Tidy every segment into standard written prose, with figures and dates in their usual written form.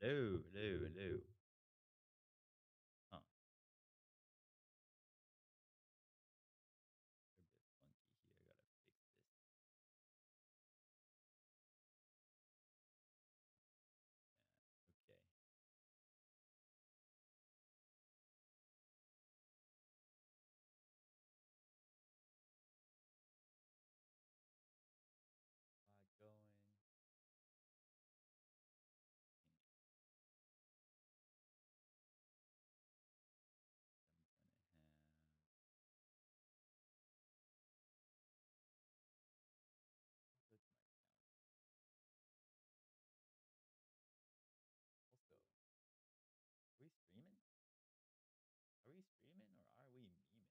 Hello, hello, hello. Huh, they're a bit funky here. I gotta fix this. Okay. Lot going. Change. I'm gonna have. What's my count? Also, are we streaming? Are we streaming or are we memeing?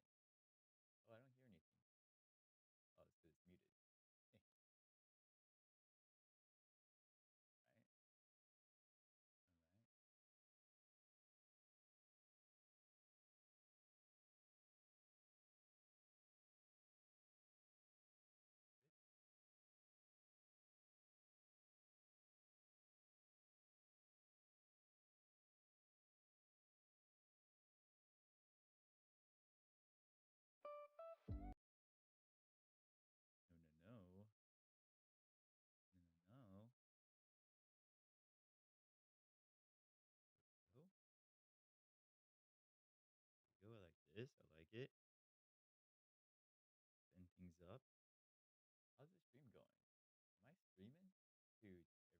Oh, I don't hear anything. Oh, it's because it's muted. Right? All right. No, no, no. No, no, no. Go. Go like this. I like it. Send things up. How's the stream going? Am I streaming to everything right now?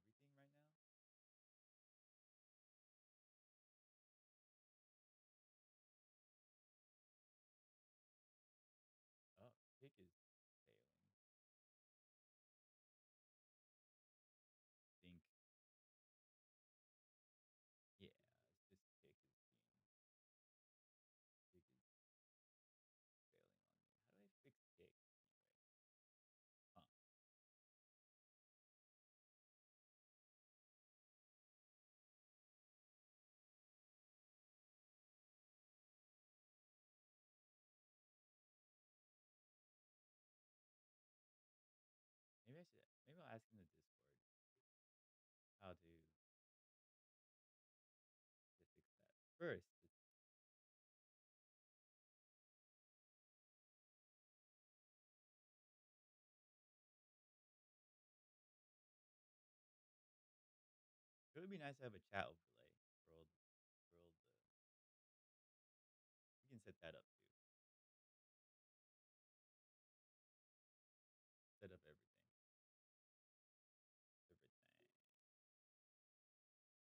Oh, kick is failing. Think, yeah, it's just kick is failing on me. How do I fix kick anyway? Huh? Maybe I should. Maybe I'll ask in the Discord how to fix that. First, it would be nice to have a chat overlay. World, world. We can set that up too. Set up everything. Everything.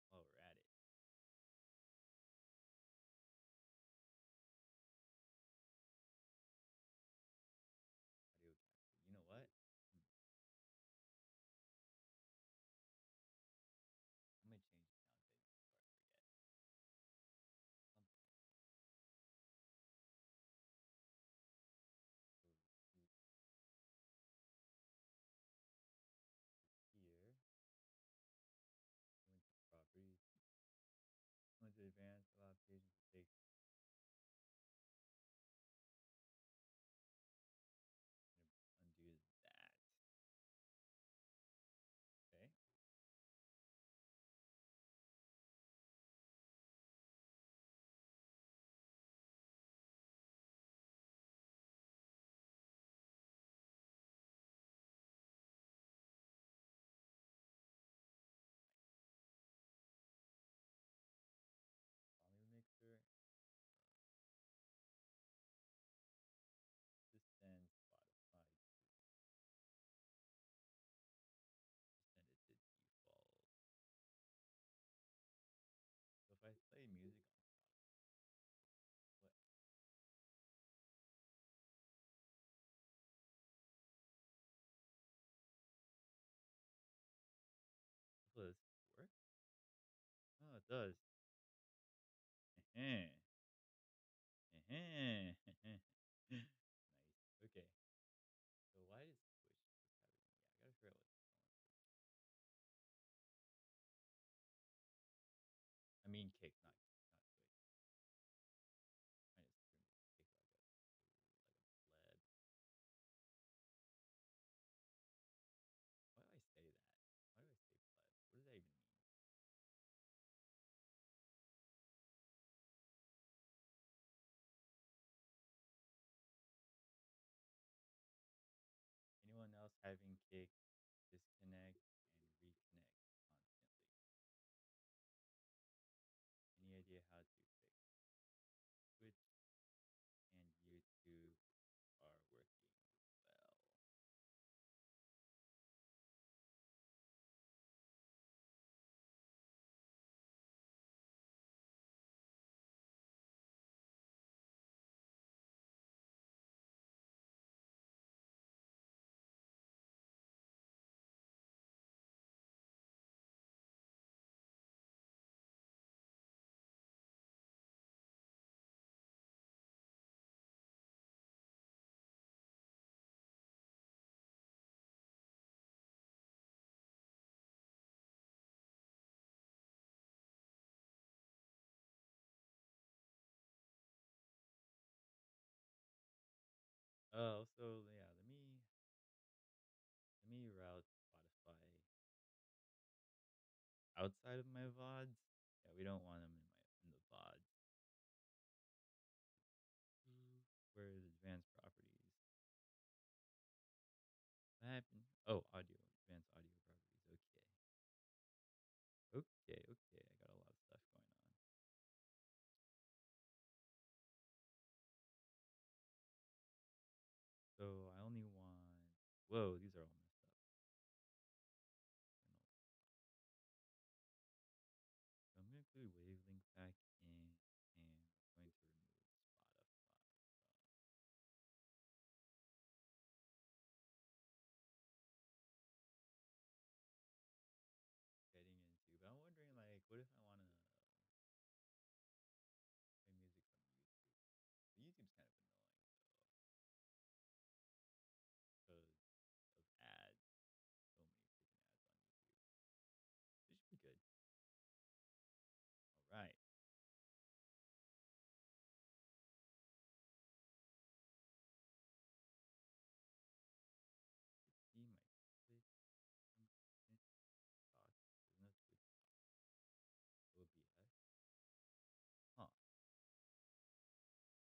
While we're at it, audio capture. You know what? Hmm, I'm gonna change the sound settings before I forget. Something like that. So here, go into properties, go into advanced, allow applications to take. I'm gonna undo that. Okay. Volume mixer. Just send Spotify to. Just send it to default. So if I play music on Spotify, what will this work? Oh, it does. nice. Okay. So why does Twitch keep having? Yeah, I gotta figure out what's going on. I mean, Kick, not Twitch. I just streamed Kick like a pleb. Why do I say that? Why do I say pleb? What does that even mean? Having kick, disconnect, and reconnect constantly. Any idea how to fix Twitch and YouTube are working well? Also, yeah, let me route Spotify outside of my VODs. Yeah, we don't want them in the VOD. Where is advanced properties? What happened? Oh, audio, advanced audio properties. Okay. Okay, okay. I got a lot of stuff going on. So I only want. Whoa, these are all messed up. So I'm going to include Wavelink back in, and I'm going to remove Spotify from getting into. But I'm wondering, like, what if I want to play music from YouTube? The YouTube's kind of annoying, though, because of ads. So many freaking ads on YouTube. This should be good. All right. See my Twitch talk. There's no Twitch talk. OBS. Huh. That's okay.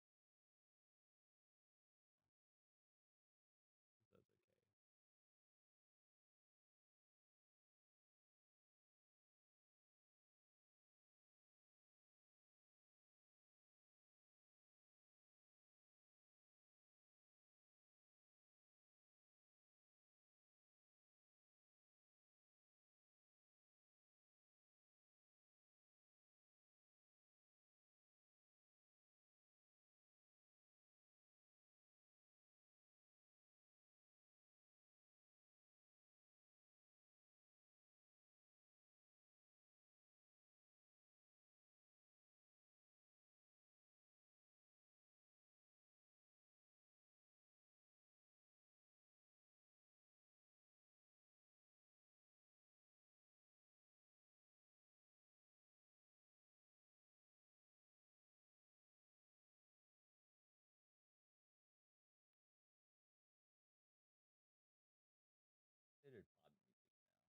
Considered pop music now.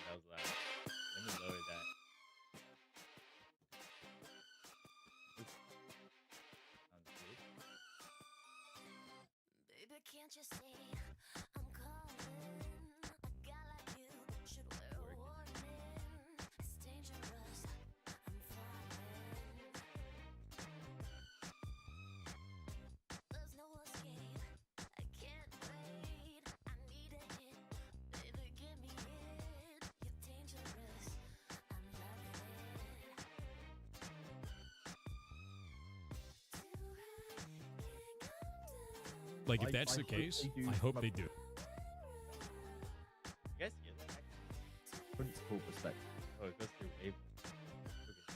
That was loud. Let me lower that. Oops. Sounds good. Baby, can't you see I'm calling? A guy like you should wear a warning. It's dangerous. I'm falling. There's no escape. I can't wait. I need a hit. Baby, give me it. You're dangerous. I'm loving it. Like, if that's the case, I hope they do. You guys hear that? Principal perspective. Oh, it goes through wavelength. Okay.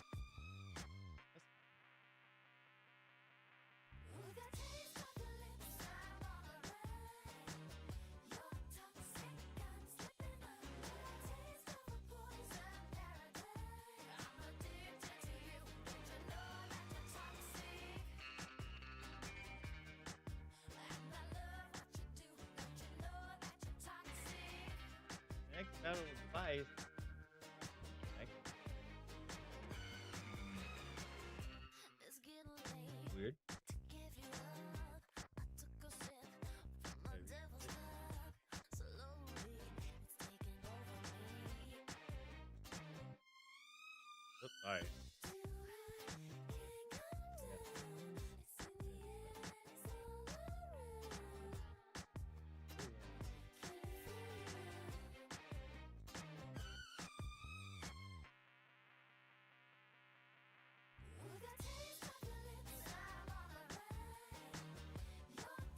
That's fine. compatible device. It's getting late Weird. to give you up. I took a sip from my devil's cup. Slowly, it's taking over me. Oops, sorry.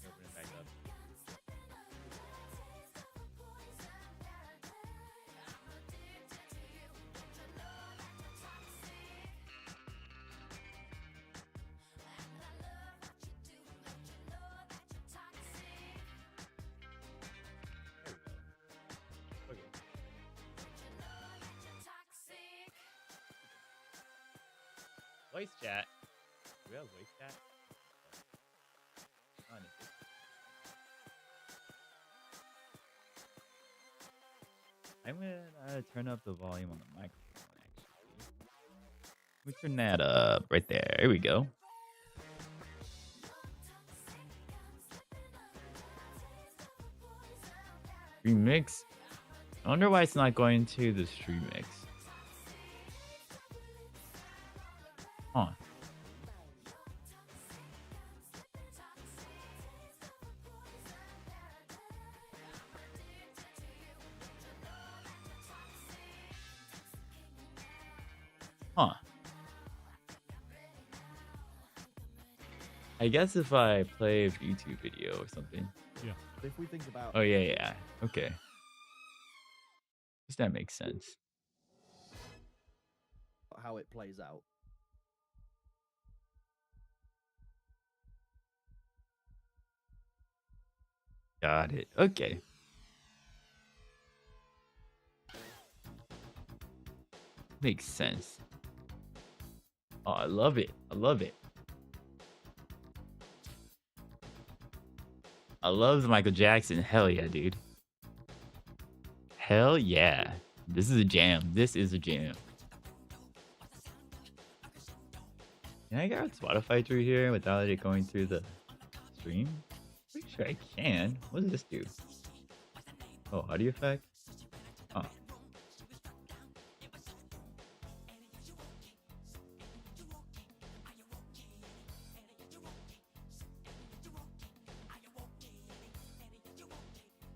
Open it back up. There we go. Okay. Voice chat. Do we have voice chat? On it. I'm gonna turn up the volume on the microphone, actually. Let me turn that up right there. Here we go. Stream mix. I wonder why it's not going to the stream mix. Huh. Huh. I guess if I play a YouTube video or something. Yeah. If we think about Oh, yeah. Okay. Guess that makes sense. how it plays out, Got it. Okay. Makes sense. Oh, I love it. I love it. I love Michael Jackson. Hell yeah, dude. Hell yeah. This is a jam. This is a jam. Can I get Spotify through here without it going through the stream? Pretty sure I can. What does this do? Oh, audio effect? Oh.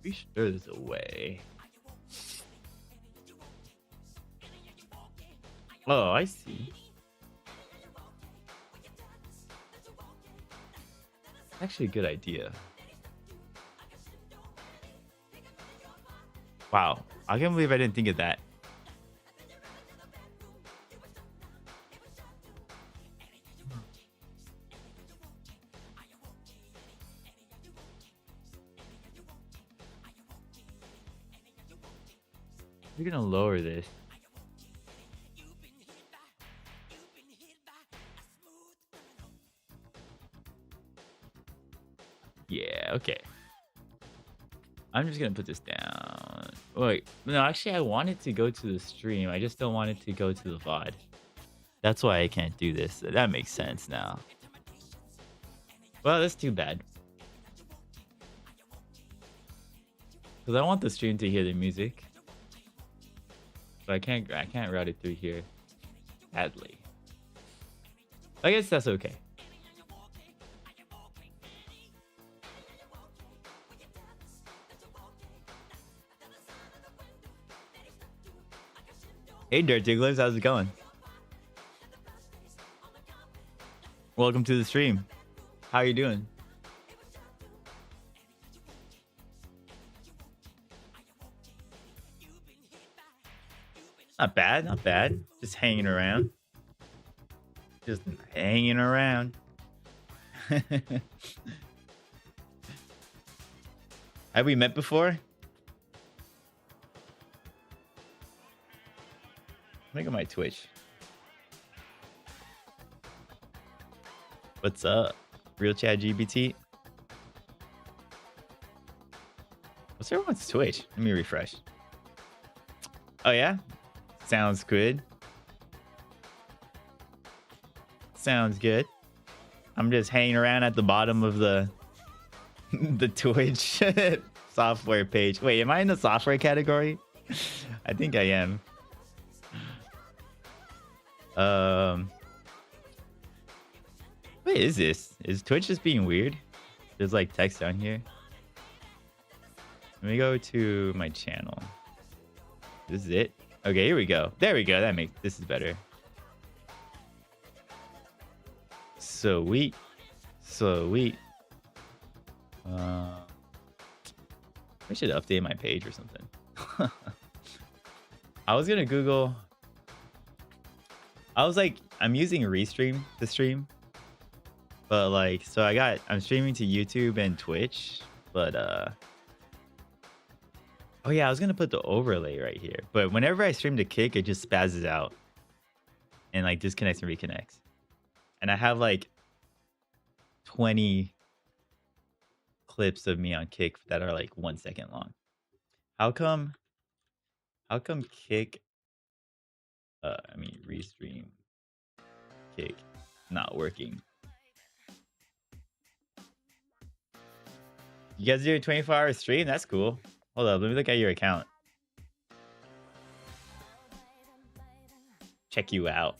Pretty sure there's a way. Oh, I see. Actually a good idea. Wow, I can't believe I didn't think of that. We're gonna lower this. Yeah, okay. I'm just gonna put this down. Wait, no, actually I want it to go to the stream. I just don't want it to go to the VOD. That's why I can't do this. That makes sense now. Well, that's too bad. Because I want the stream to hear the music. But I can't route it through here. Sadly. I guess that's okay. Hey Dirty Glimpse, how's it going? Welcome to the stream. How are you doing? Not bad, not bad. Just hanging around. Just hanging around. Have we met before? Look at my Twitch. What's up? Real Chat GBT? What's everyone's Twitch? Let me refresh. Oh yeah? Sounds good. Sounds good. I'm just hanging around at the bottom of the the Twitch software page. Wait, am I in the software category? I think I am. What is this? Is Twitch just being weird? There's like text down here. Let me go to my channel. This is it. Okay, here we go. There we go. This is better. Sweet. Sweet. I should update my page or something. I was gonna Google. I was like, I'm using Restream to stream, but like, so I'm streaming to YouTube and Twitch, but oh yeah, I was gonna put the overlay right here, but whenever I stream to Kick, it just spazzes out and like disconnects and reconnects, and I have like 20 clips of me on Kick that are like 1 second long. How come Kick? Restream Kick not working. You guys do a 24-hour stream? That's cool. Hold up, let me look at your account. Check you out.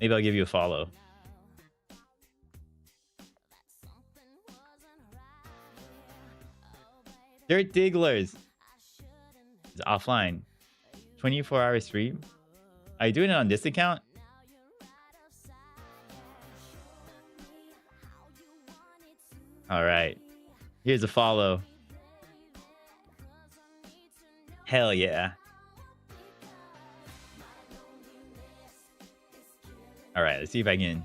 Maybe I'll give you a follow. Dirt Digglers is offline. 24-hour stream. Are you doing it on this account? All right. Here's a follow. Hell yeah. All right, let's see if I can.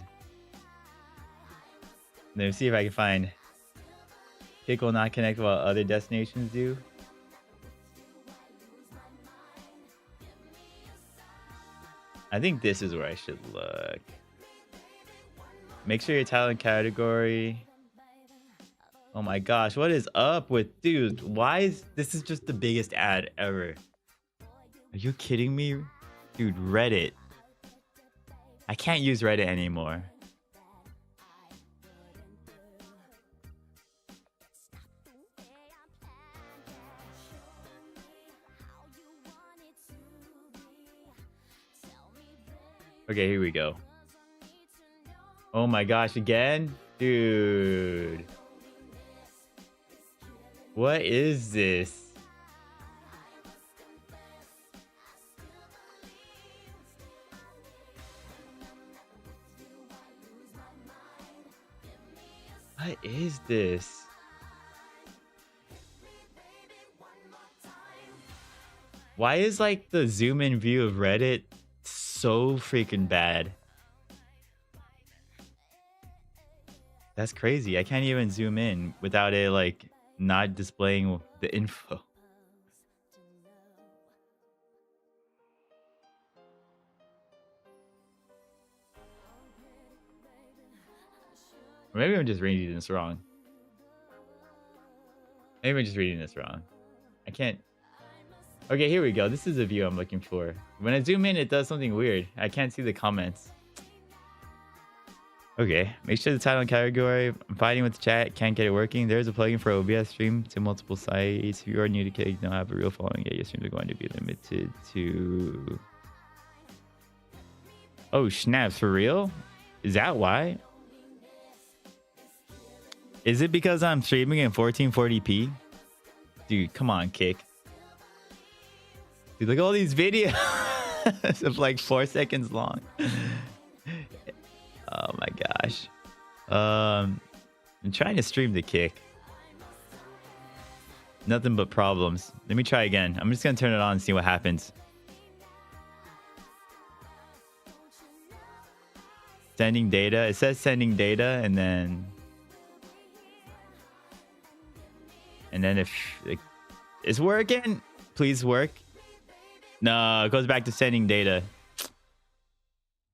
Let's see if I can find. Kick will not connect while other destinations do. I think this is where I should look. Make sure your title and category. Oh my gosh, what is up with dude? Why is this is just the biggest ad ever? Are you kidding me? Dude, Reddit. I can't use Reddit anymore. Okay, here we go. Oh my gosh, again? Dude. What is this? What is this? Why is like the zoom in view of Reddit so freaking bad? That's crazy. I can't even zoom in without it like not displaying the info. Or maybe I'm just reading this wrong. Maybe I'm just reading this wrong. I can't. Okay, here we go. This is the view I'm looking for. When I zoom in, it does something weird. I can't see the comments. Okay, make sure the title and category. I'm fighting with the chat. Can't get it working. There's a plugin for OBS stream to multiple sites. If you are new to Kick, you don't have a real following yet. Your streams are going to be limited to... Oh, snaps. For real? Is that why? Is it because I'm streaming in 1440p? Dude, come on, Kick. Dude, look at all these videos of like 4 seconds long. Oh my gosh. I'm trying to stream the Kick. Nothing but problems. Let me try again. I'm just gonna turn it on and see what happens. Sending data. It says sending data, and then if it's working, please work. No, it goes back to sending data.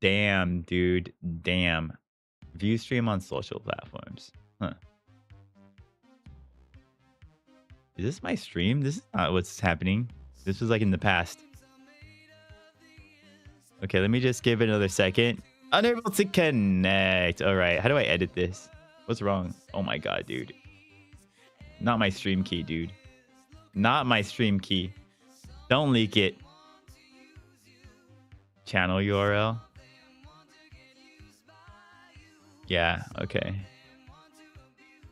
Damn, dude. Damn. View stream on social platforms. Huh. Is this my stream? This is not what's happening. This was like in the past. Okay, let me just give it another second. Unable to connect. All right, how do I edit this? What's wrong? Oh my god, dude. Not my stream key, dude. Not my stream key. Don't leak it. Channel URL. Yeah, okay.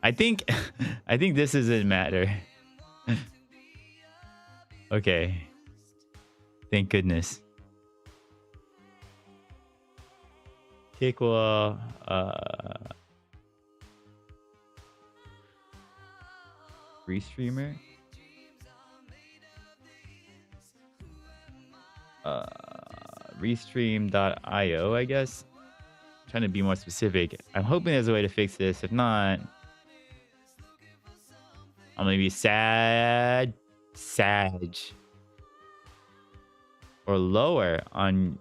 I think this doesn't matter. Okay. Thank goodness. Kickwall, Restreamer. Restream.io, I guess. Trying to be more specific. I'm hoping there's a way to fix this. If not, I'm gonna be sad, or lower on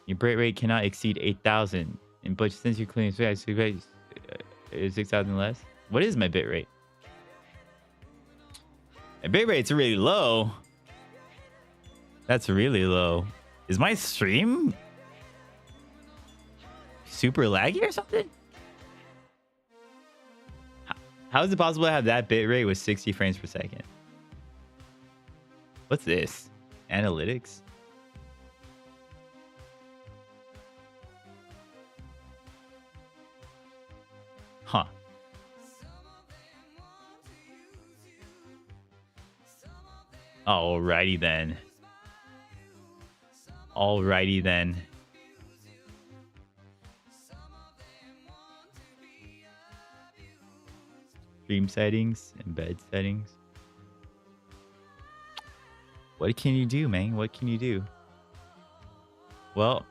your bitrate cannot exceed 8,000. And but since you're cleaning 6,000 less. What is my bitrate? My bitrate's really low. That's really low. Is my stream super laggy or something? How is it possible to have that bitrate with 60 frames per second? What's this? Analytics? Huh. Alrighty then. Alrighty then. Stream settings, embed settings. What can you do, man? What can you do? Well,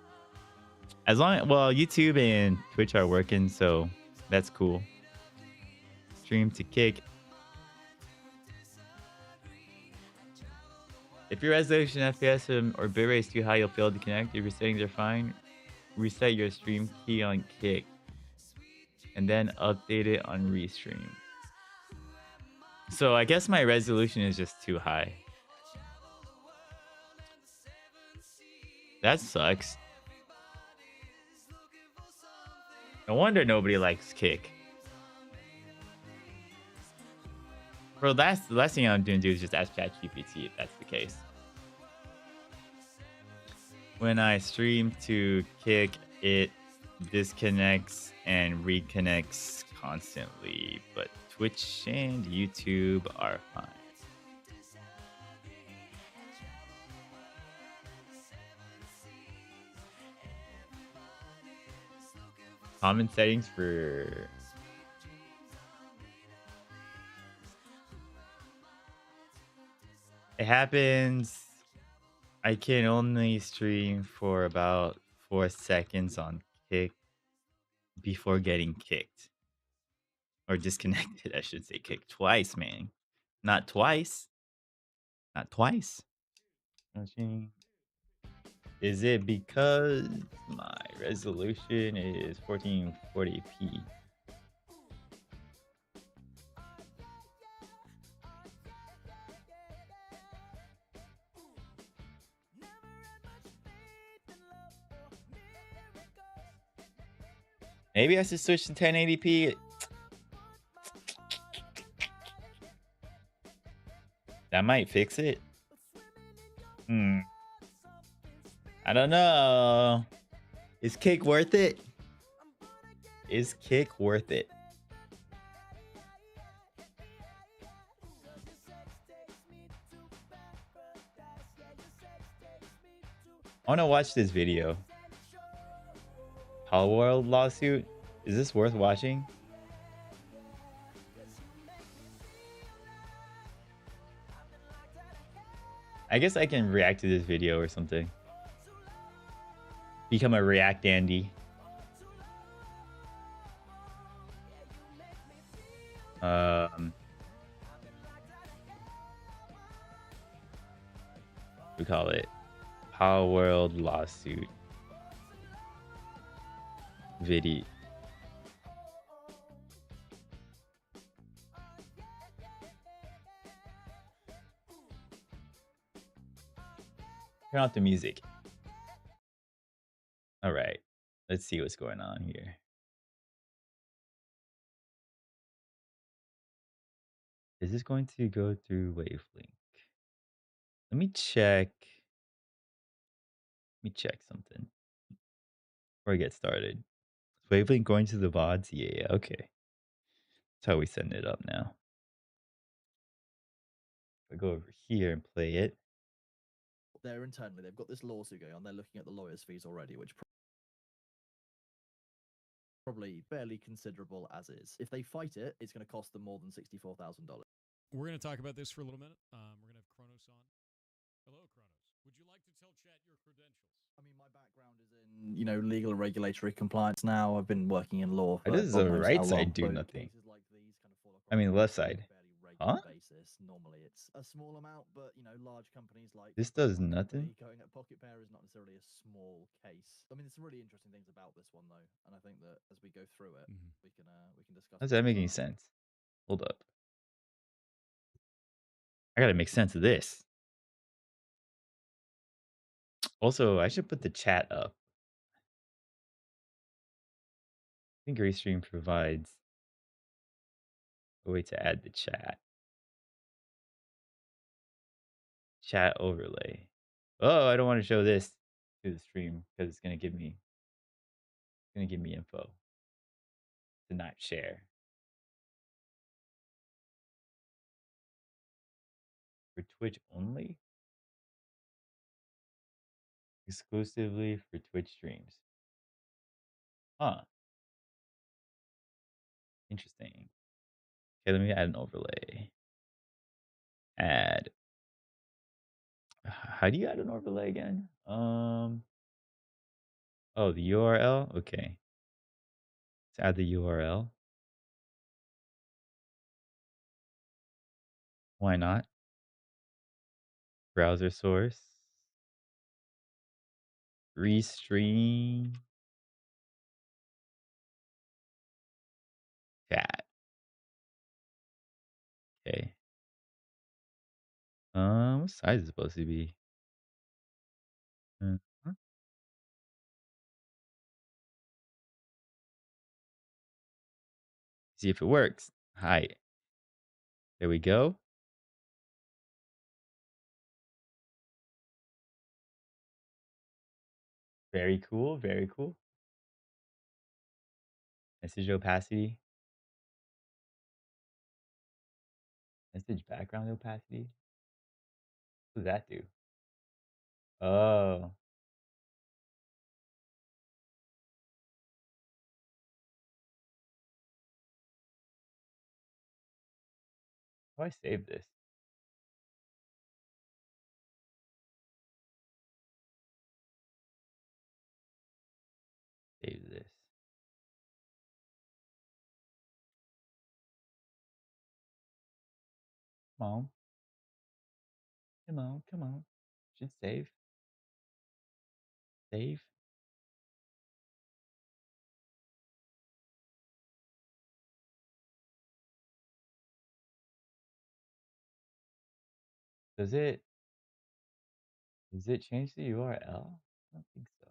YouTube and Twitch are working, so that's cool. Stream to kick. If your resolution, FPS, or bitrate is too high, you'll fail to connect. If your settings are fine, reset your stream key on kick, and then update it on restream. So I guess my resolution is just too high. That sucks. No wonder nobody likes kick. Bro, the last thing I'm gonna do is just ask ChatGPT if that's the case. When I stream to kick, it disconnects and reconnects constantly, but Twitch and YouTube are fine. Common settings for... It happens. I can only stream for about 4 seconds on kick before getting kicked. Or disconnected, I should say. Kicked twice, man. Not twice. Not twice. Is it because my resolution is 1440p? Maybe I should switch to 1080p. That might fix it. I don't know. Is kick worth it? Is kick worth it? I want to watch this video. Palworld Lawsuit. Is this worth watching? I guess I can react to this video or something. Become a React Andy. We call it Palworld Lawsuit video. Turn off the music. Let's see what's going on here. Is this going to go through Wavelink? Let me check. Let me check something before I get started. Is Wavelink going to the VODs? Yeah, okay. That's how we send it up now. If I go over here and play it. They're internally, they've got this lawsuit going on. They're looking at the lawyers' fees already, which probably barely considerable as is. If they fight it, it's going to cost them more than $64,000. We're going to talk about this for a little minute. We're going to have Kronos on. Hello, Kronos. Would you like to tell chat your credentials? I mean, my background is in, legal and regulatory compliance now. I've been working in law Why for does God the knows right how side long. do But nothing? cases like these kind of fall across I mean, my left desk on a side. fairly regular Huh? basis. Normally, it's a small amount, but large companies like This my does current nothing? company going at Pocket Pair is not necessarily a small case. I mean, there's some really interesting things about this one though, and I think that as we go through it, we can discuss. How does what that make those any are. sense? Hold up. I gotta make sense of this. Also, I should put the chat up. I think Restream provides a way to add the chat. Chat overlay. Oh, I don't want to show this to the stream because it's gonna give me info to not share. For Twitch only? Exclusively for Twitch streams. Huh. Interesting. Okay, let me add an overlay. Add. How do you add an overlay again? Oh, the URL? Okay. Let's add the URL. Why not? Browser source. Restream. Chat. Okay. What size is it supposed to be? Huh? See if it works. Hi. There we go. Very cool. Very cool. Message opacity. Message background opacity. What does that do? Oh. How do I save this? Save this. Come on. Come on. Come on. Should save. Save. Does it change the URL? I don't think so.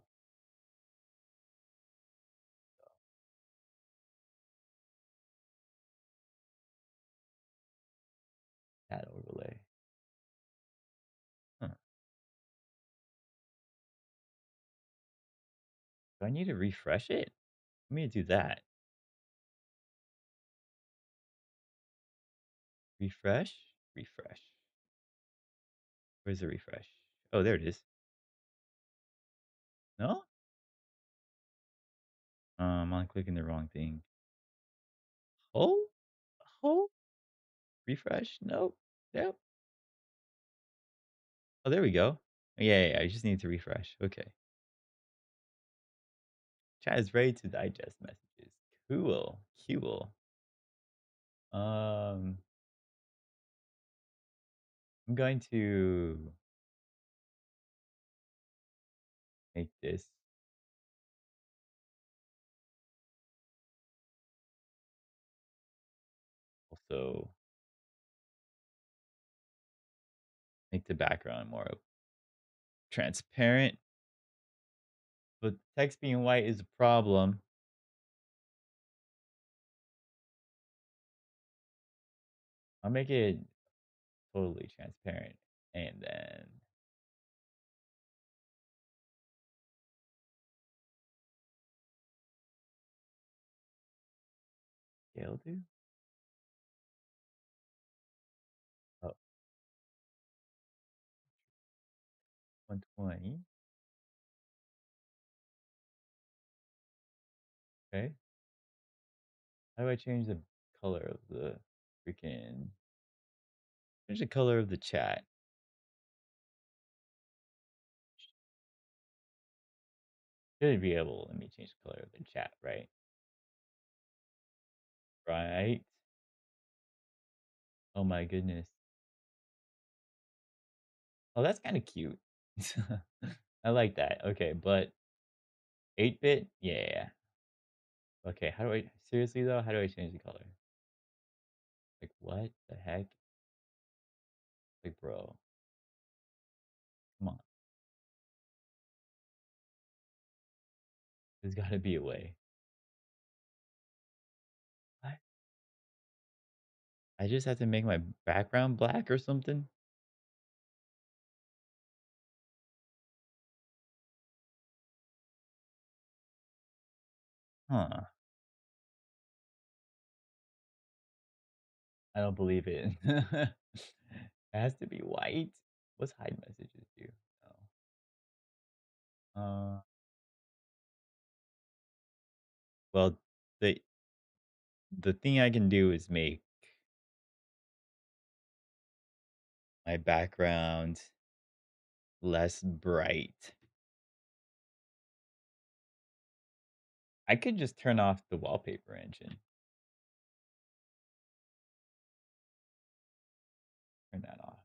Chat overlay. Huh. Do I need to refresh it? Let me do that. Refresh. Refresh. Where's the refresh? Oh, there it is. No? I'm clicking the wrong thing. Oh? Oh? Refresh? Nope. Yep. Oh, there we go. Yeah, I just need to refresh. Okay. Chat is ready to digest messages. Cool. Cool. I'm going to make this also make the background more transparent. But text being white is a problem. I'll make it totally transparent, and then scale to, 120. Okay. How do I change the color of the freaking change the color of the chat? Should be able to let me change the color of the chat, right? Right. Oh my goodness. Oh, that's kind of cute. I like that. Okay, but 8-bit? Yeah. Okay, how do I seriously though, how do I change the color? Like what the heck? Like bro, come on. There's gotta be a way. What? I just have to make my background black or something? Huh. I don't believe it. It has to be white? What's hide messages do? Oh. Well, the the thing I can do is make my background less bright. I could just turn off the wallpaper engine. Turn that off.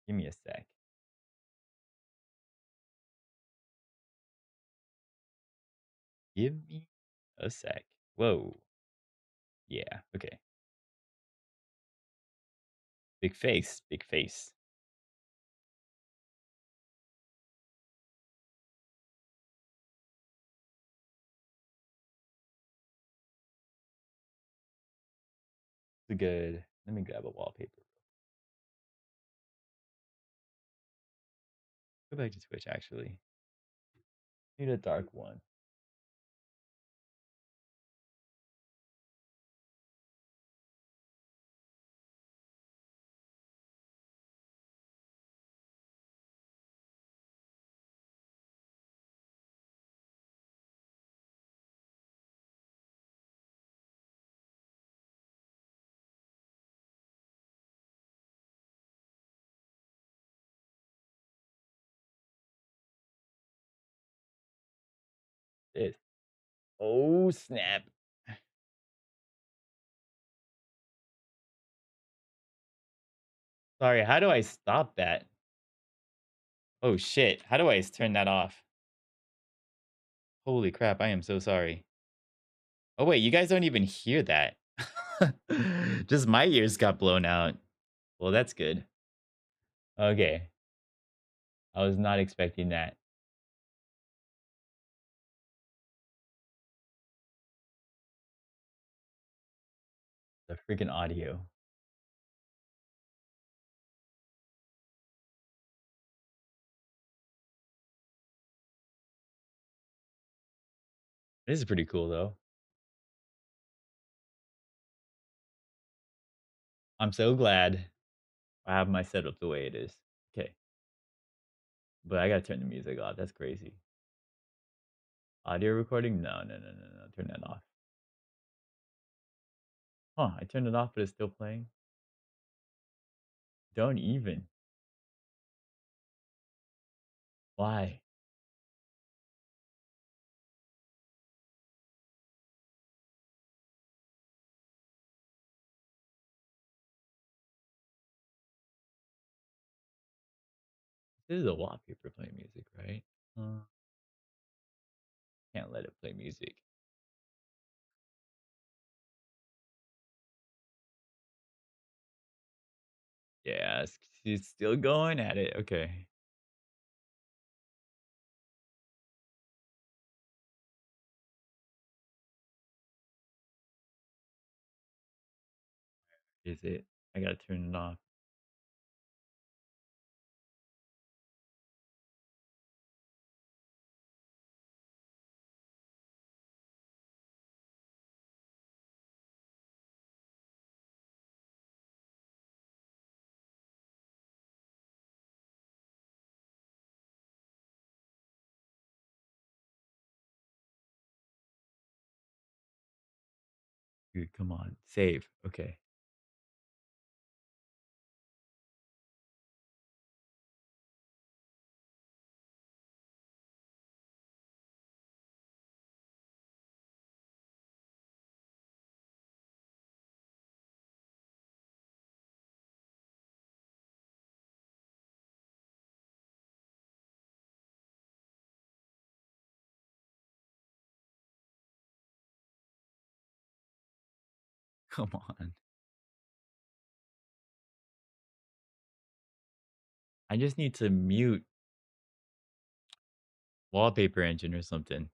Give me a sec. Give me a sec. Whoa. Yeah, okay. Big face, big face. It's a good. Let me grab a wallpaper. Go back to Twitch actually. Need a dark one. This. Oh snap. Sorry, how do I stop that? Oh shit. How do I turn that off? Holy crap, I am so sorry. Oh wait, you guys don't even hear that. Just my ears got blown out. Well, that's good. Okay. I was not expecting that. The freaking audio. This is pretty cool though. I'm so glad I have my setup the way it is. Okay. But I gotta turn the music off. That's crazy. Audio recording? No, no, no, no, no. Turn that off. Huh, I turned it off, but it's still playing. Don't even. Why? This is a wallpaper playing music, right? Can't let it play music. Yeah, it's still going at it. Okay. Is it? I gotta turn it off. Dude, come on. Save. Okay. Come on. I just need to mute wallpaper engine or something.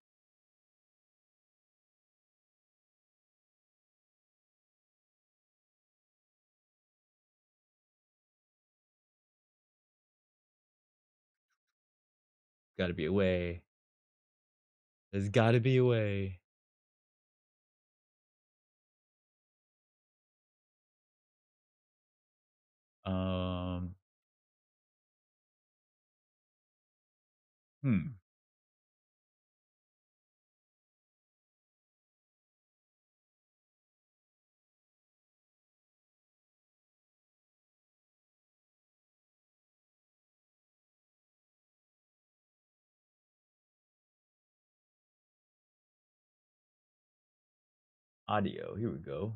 Gotta be a way. There's gotta be a way. Um, hmm. Audio. Here we go.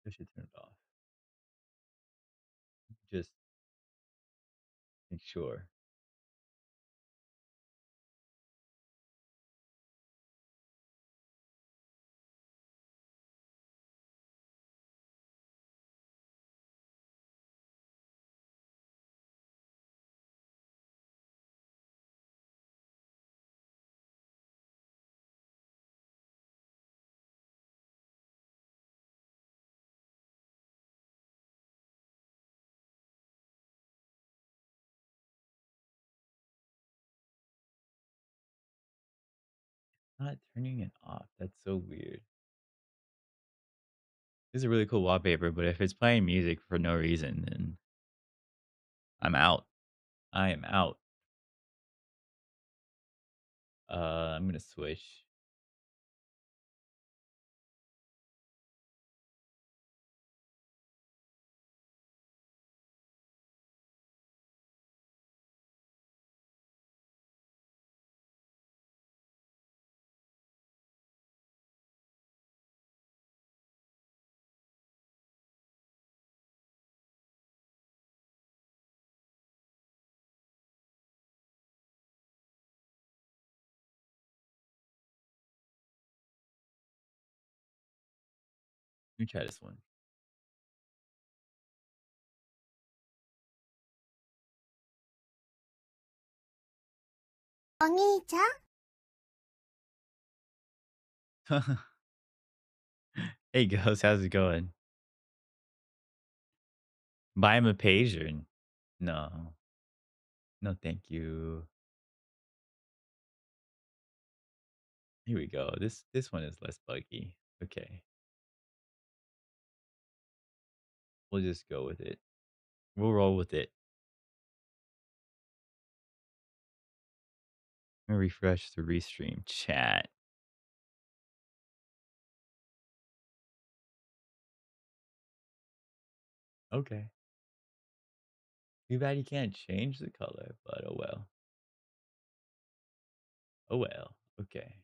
I should turn it off. Just make sure. Not turning it off. That's so weird. This is a really cool wallpaper, but if it's playing music for no reason, then I'm out. I am out. I'm gonna switch. Let me try this one. Hey, Ghost, how's it going? Buy him a pager. No, no, thank you. Here we go. This one is less buggy. Okay, we'll just go with it. We'll roll with it. I'm gonna refresh the restream chat. Okay. Too bad you can't change the color, but oh well. Oh well. Okay.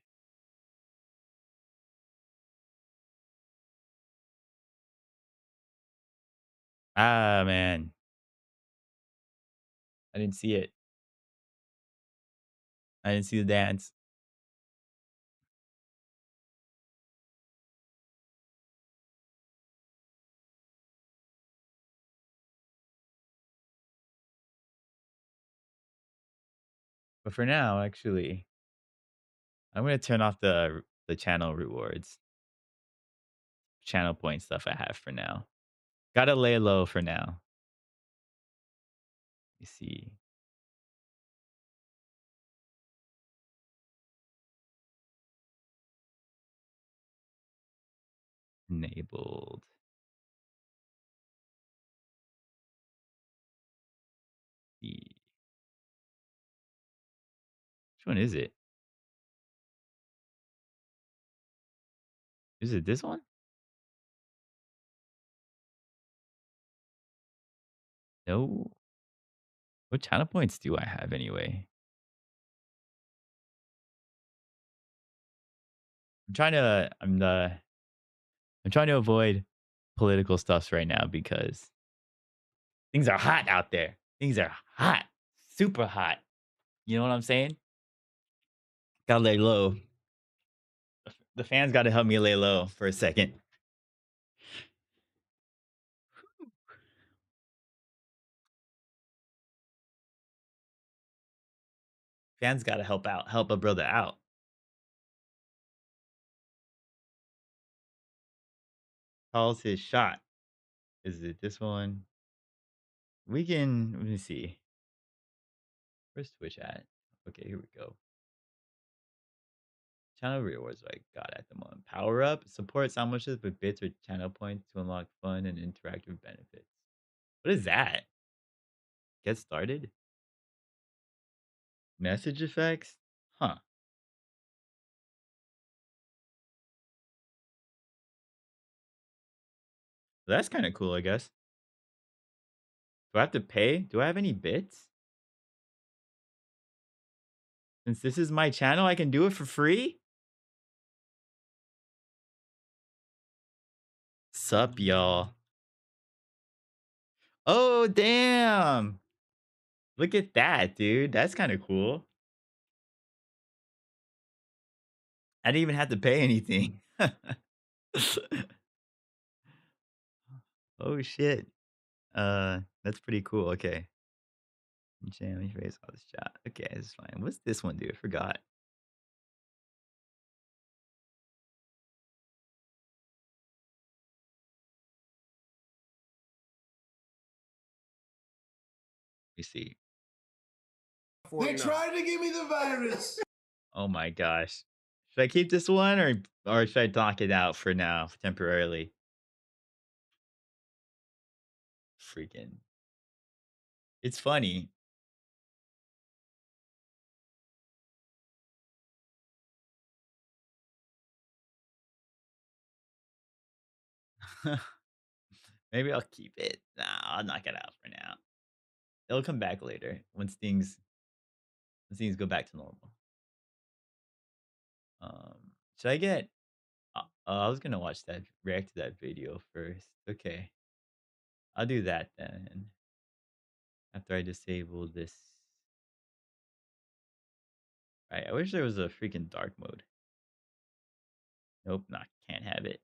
Ah, man. I didn't see it. I didn't see the dance. But for now, actually, I'm gonna turn off the channel rewards, channel point stuff I have for now. Gotta lay low for now. You see, enabled. The which one is it? Is it this one? No. What channel points do I have anyway? I'm trying to. I'm trying to avoid political stuffs right now because things are hot out there. Things are hot, super hot. You know what I'm saying? Gotta lay low. The fans got to help me lay low for a second. Fans got to help out, help a brother out. Calls his shot. Is it this one? We can. Let me see. Where's Twitch at? Okay, here we go. Channel rewards I got at the moment. Power up, support sandwiches with bits or channel points to unlock fun and interactive benefits. What is that? Get started? Message effects? Huh. That's kind of cool, I guess. Do I have to pay? Do I have any bits? Since this is my channel, I can do it for free? Sup, y'all? Oh, damn. Look at that, dude. That's kind of cool. I didn't even have to pay anything. Oh, shit. That's pretty cool. Okay. Jam, let me erase all this chat. Okay, it's fine. What's this one do? I forgot. Let me see. They tried to give me the virus. Oh my gosh. Should I keep this one or should I knock it out for now temporarily? Freaking. It's funny. Maybe I'll keep it. Nah, I'll knock it out for now. It'll come back later once things go back to normal. Should I get I was gonna watch that react to that video first. Okay. I'll do that then. After I disable this. Right, I wish there was a freaking dark mode. Nope, not can't have it.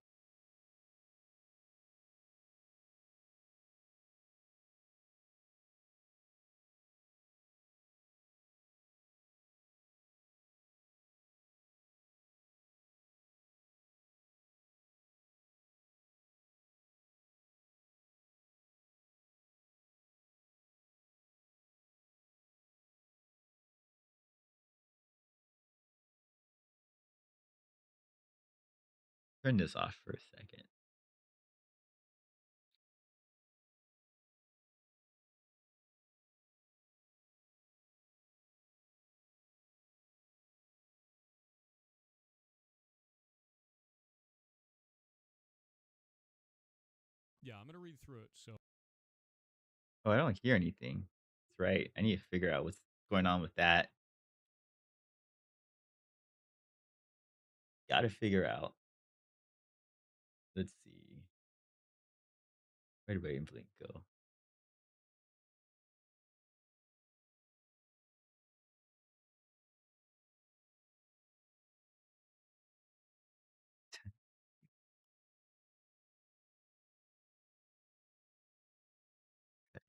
Turn this off for a second. Yeah, I'm gonna read through it. So Oh, I don't hear anything. That's right. I need to figure out what's going on with that. Gotta figure out. Let's see. Where did Waiting Blink go?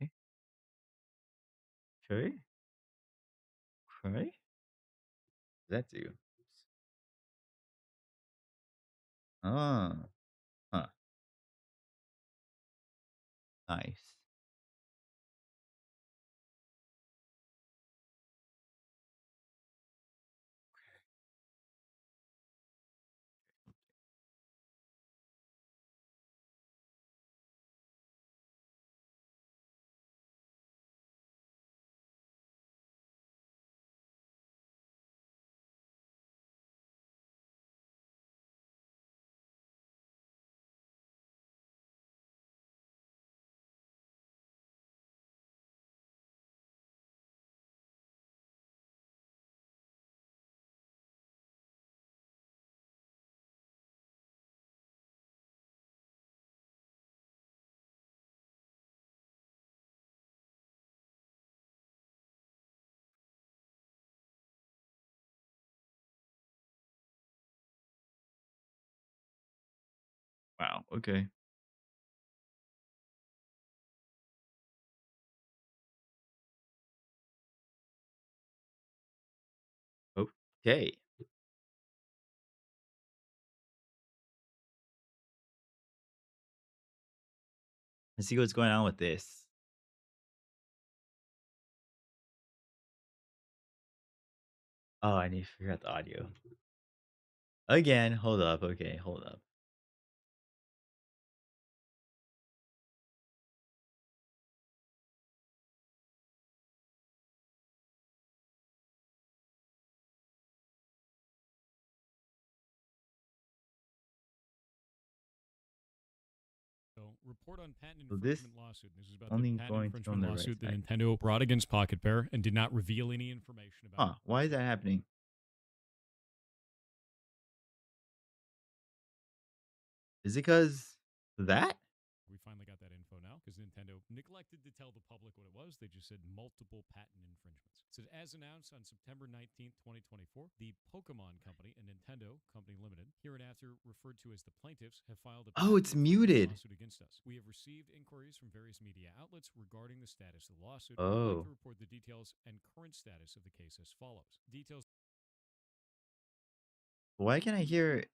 Okay. Okay. Okay. What does that do? Oh, huh. Nice. Wow. Okay. Okay. Let's see what's going on with this. Oh, I need to figure out the audio. Again, hold up. Okay, hold up. Report on patent So this infringement lawsuit. This is about the only patent going to on infringement the right lawsuit that side. Nintendo brought against Pocket Pair and did not reveal any information about Huh? it. Why is that happening? Is it because that? We finally got that info now because Nintendo neglected to tell the public what it was. They just said multiple patent infringements. It said, as announced on September 19th, 2024, the Pokemon Company and Nintendo Company Limited, hereinafter referred to as the plaintiffs, have filed a Oh, patent it's infringement muted. lawsuit against us. We have received inquiries from various media outlets regarding the status of the lawsuit. I would like Oh, to report the details and current status of the case as follows. Details why can I hear?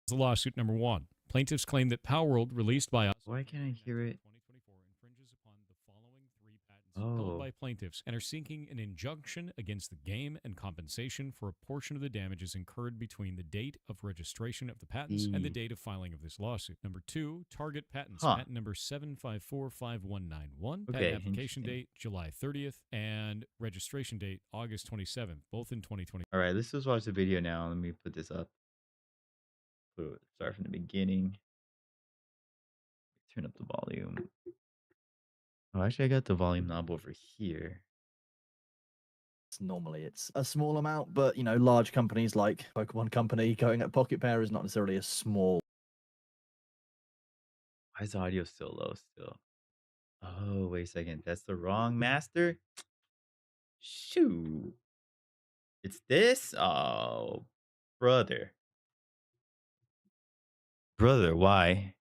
the lawsuit number one. Plaintiffs claim that Palworld, released by us on Why can't I February hear it? 19th, 2024, infringes upon the following three patents held Oh, by plaintiffs and are seeking an injunction against the game and compensation for a portion of the damages incurred between the date of registration of the patents and the the date of filing of this lawsuit. Number two, target patents. huh? Patent number 7545191. Patent Okay, application interesting. date July 30th and registration date August 27th, both in 2020. All right, let's just watch the video now. Let me put this up. Start from the beginning. Turn up the volume. Oh, actually, I got the volume knob over here. Normally it's a small amount, but you know, large companies like Pokemon Company going at Pocket Pair is not necessarily a small. Why is the audio still low? Still. Oh, wait a second. That's the wrong master. Shoot. It's this? Oh, brother. Brother, why?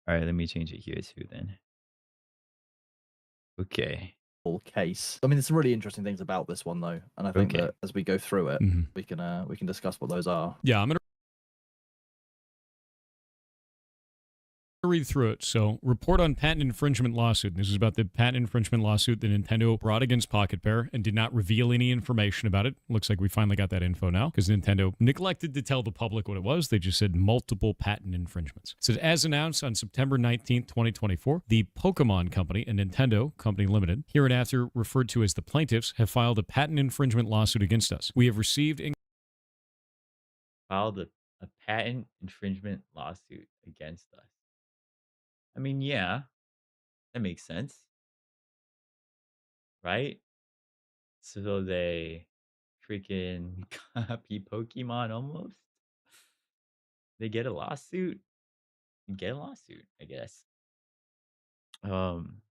All right, let me change it here too then. Okay. Case. I mean, there's some really interesting things about this one though, and I think Okay. that as we go through it, Mhm. we can discuss what those are. Yeah, I'm going to read through it. So, report on patent infringement lawsuit. This is about the patent infringement lawsuit that Nintendo brought against Pocket Pair and did not reveal any information about it. Looks like we finally got that info now because Nintendo neglected to tell the public what it was. They just said multiple patent infringements. It said, as announced on September 19th, 2024, the Pokemon Company and Nintendo Company Limited, hereinafter referred to as the plaintiffs, have filed a patent infringement lawsuit against us. We have received Filed a patent infringement lawsuit against us. I mean, yeah, that makes sense, right? So they freaking copy Pokemon almost. They get a lawsuit. Get a lawsuit, I guess. Um,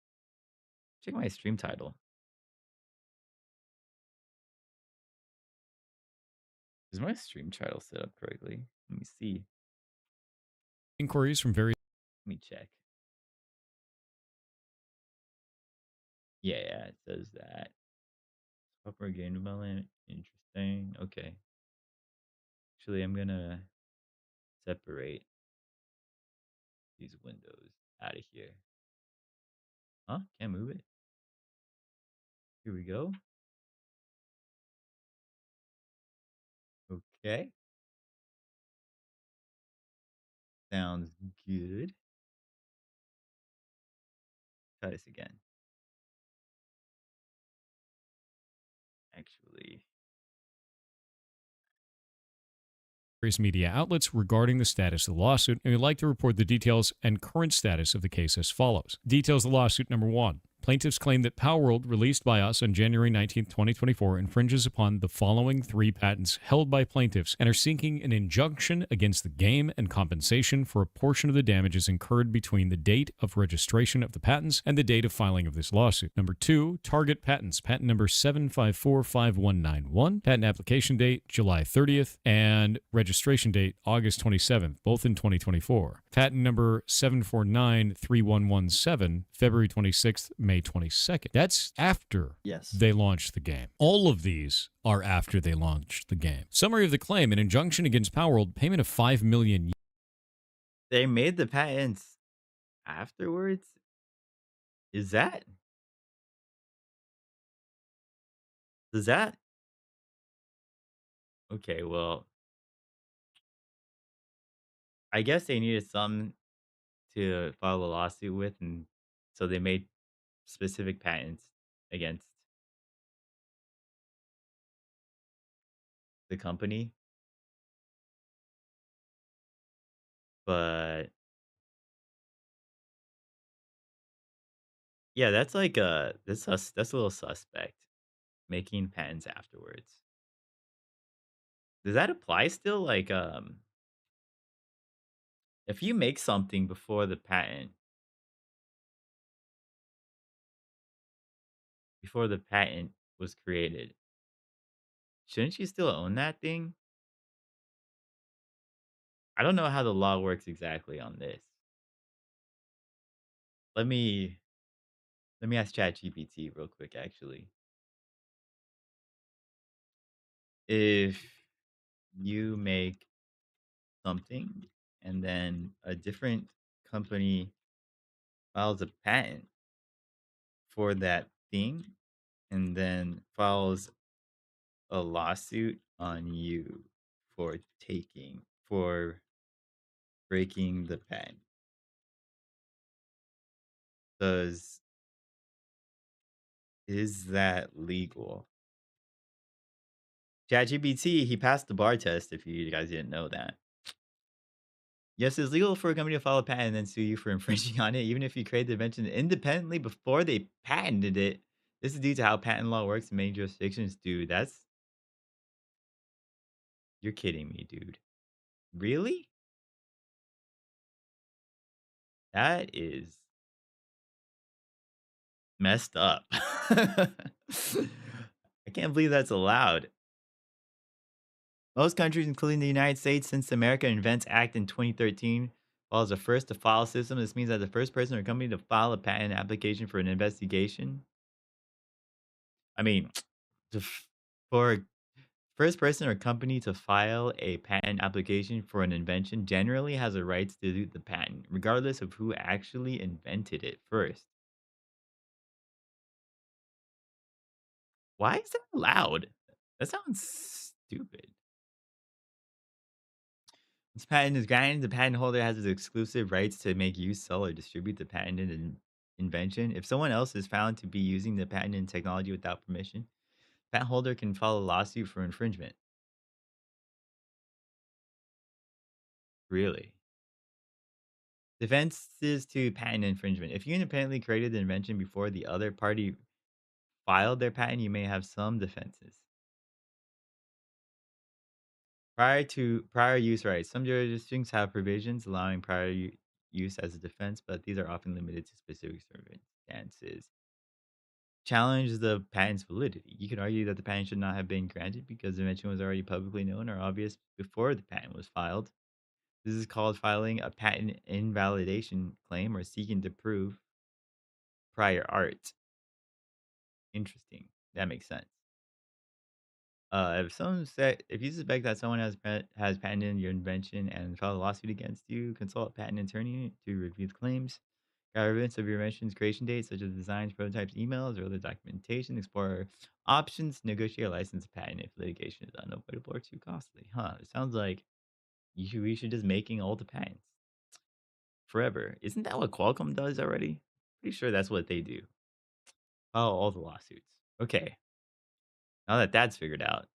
check my stream title. Is my stream title set up correctly? Let me see. inquiries from various Let me check. Yeah, it says that. software game development. Interesting. Okay. Actually, I'm gonna separate these windows out of here. Huh? Can't move it. Here we go. Okay. Sounds good. Try this again. Actually, Various media outlets regarding the status of the lawsuit, and we'd like to report the details and current status of the case as follows. Details of the lawsuit number 1. Plaintiffs claim that Palworld, released by us on January 19, 2024, infringes upon the following 3 patents held by plaintiffs and are seeking an injunction against the game and compensation for a portion of the damages incurred between the date of registration of the patents and the date of filing of this lawsuit. Number 2, target patents. Patent number 7545191. Patent application date July 30th and registration date August 27th, both in 2024. Patent number 7493117, February 26th, May 22nd. That's after Yes. they launched the game. All of these are after they launched the game. Summary of the claim: an injunction against Palworld, payment of $5 million. they made the patents afterwards. Is that? Does that? Okay, well, I guess they needed some to file a lawsuit with, and so they made specific patents against the company. But yeah, that's like that's a little suspect. Making patents afterwards. Does that apply still? Like, if you make something before the patent was created, shouldn't you still own that thing? I don't know how the law works exactly on this. Let me let me ask ChatGPT real quick actually. If you make something and then a different company files a patent for that thing and then files a lawsuit on you for for breaking the patent. Does Is that legal? ChatGPT, he passed the bar test if you guys didn't know that. Yes, it's legal for a company to file a patent and then sue you for infringing on it, even if you created the invention independently before they patented it. This is due to how patent law works in many jurisdictions, dude. You're kidding me, dude. Really? That is messed up. I can't believe that's allowed. Most countries, including the United States, since the American Invents Act in 2013, follows a first to file system. This means that the first person or company to file a patent application for an investigation. I mean, for a first person or company to file a patent application for an invention generally has a right to do the patent, regardless of who actually invented it first. Why is that allowed? That sounds stupid. This patent is granted, the patent holder has the exclusive rights to make use, sell, or distribute the patented invention. If someone else is found to be using the patented technology without permission, the patent holder can file a lawsuit for infringement. Really? Defenses to patent infringement. If you independently created the invention before the other party filed their patent, you may have some defenses. Prior use rights. Some jurisdictions have provisions allowing prior use as a defense, but these are often limited to specific circumstances. Challenge the patent's validity. You could argue that the patent should not have been granted because the invention was already publicly known or obvious before the patent was filed. This is called filing a patent invalidation claim or seeking to prove prior art. Interesting. That makes sense. if you suspect that someone has patented your invention and filed a lawsuit against you, consult a patent attorney to review the claims. Got evidence of your invention's creation date, such as designs, prototypes, emails, or other documentation. Explore options. Negotiate a license patent if litigation is unavoidable or too costly. Huh? It sounds like we should just making all the patents forever. Isn't that what Qualcomm does already? Pretty sure that's what they do. File all the lawsuits. Okay. Now that that's figured out.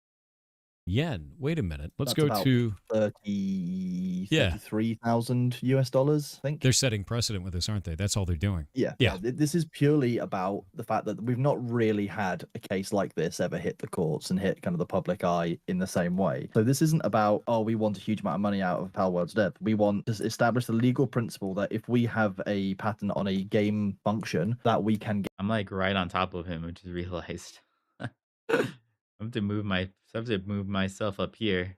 Yen. Wait a minute. Let's That's go about to 33,000 US dollars, I think. They're setting precedent with this, aren't they? That's all they're doing. Yeah. Yeah. This is purely about the fact that we've not really had a case like this ever hit the courts and hit kind of the public eye in the same way. So this isn't about, oh, we want a huge amount of money out of Palworld's dev. We want to establish the legal principle that if we have a patent on a game function, that we can I'm like right on top of him, which is realized. I have to move myself up here.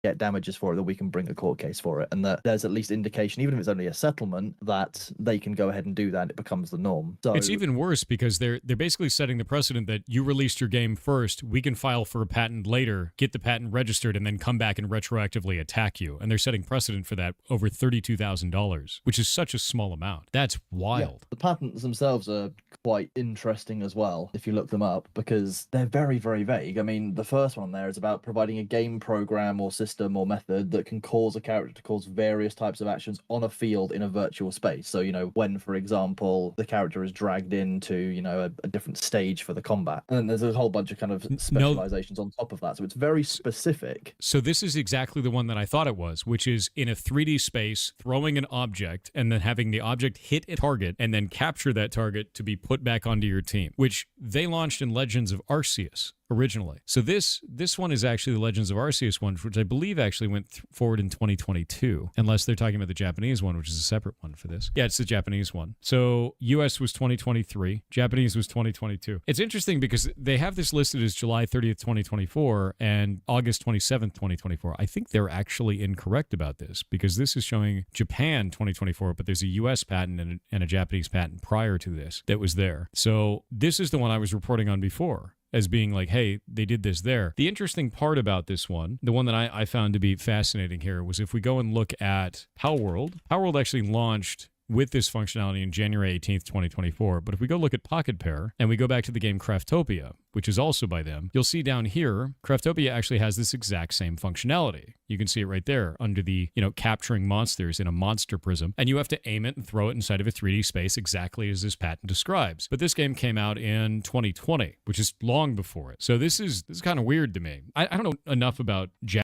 get damages for it, that we can bring a court case for it, and that there's at least indication, even if it's only a settlement, that they can go ahead and do that and it becomes the norm. So It's even worse because they're basically setting the precedent that you released your game first, we can file for a patent later, get the patent registered, and then come back and retroactively attack you. And they're setting precedent for that over $32,000, which is such a small amount. That's wild. the patents themselves are quite interesting as well, if you look them up, because they're very, very vague. I mean, the first one there is about providing a game program or system or method that can cause a character to cause various types of actions on a field in a virtual space. So, when, for example, the character is dragged into, a different stage for the combat. And then there's a whole bunch of kind of specializations on top of that. So it's very specific. So this is exactly the one that I thought it was, which is in a 3D space, throwing an object and then having the object hit a target and then capture that target to be put back onto your team, which they launched in Legends of Arceus originally. So this one is actually the Legends of Arceus one, which I believe actually went forward in 2022, unless they're talking about the Japanese one, which is a separate one for this. Yeah, it's the Japanese one. So US was 2023, Japanese was 2022. It's interesting because they have this listed as July 30th, 2024 and August 27th, 2024. I think they're actually incorrect about this because this is showing Japan 2024, but there's a US patent and a Japanese patent prior to this that was there. So this is the one I was reporting on before as being like, hey, they did this there. The interesting part about this one, the one that I found to be fascinating here, was if we go and look at Palworld, Palworld actually launched with this functionality in January 18th, 2024. But if we go look at Pocket Pair and we go back to the game Craftopia, which is also by them, you'll see down here, Craftopia actually has this exact same functionality. You can see it right there under the, capturing monsters in a monster prism. And you have to aim it and throw it inside of a 3D space exactly as this patent describes. But this game came out in 2020, which is long before it. So this is kind of weird to me. I don't know enough about So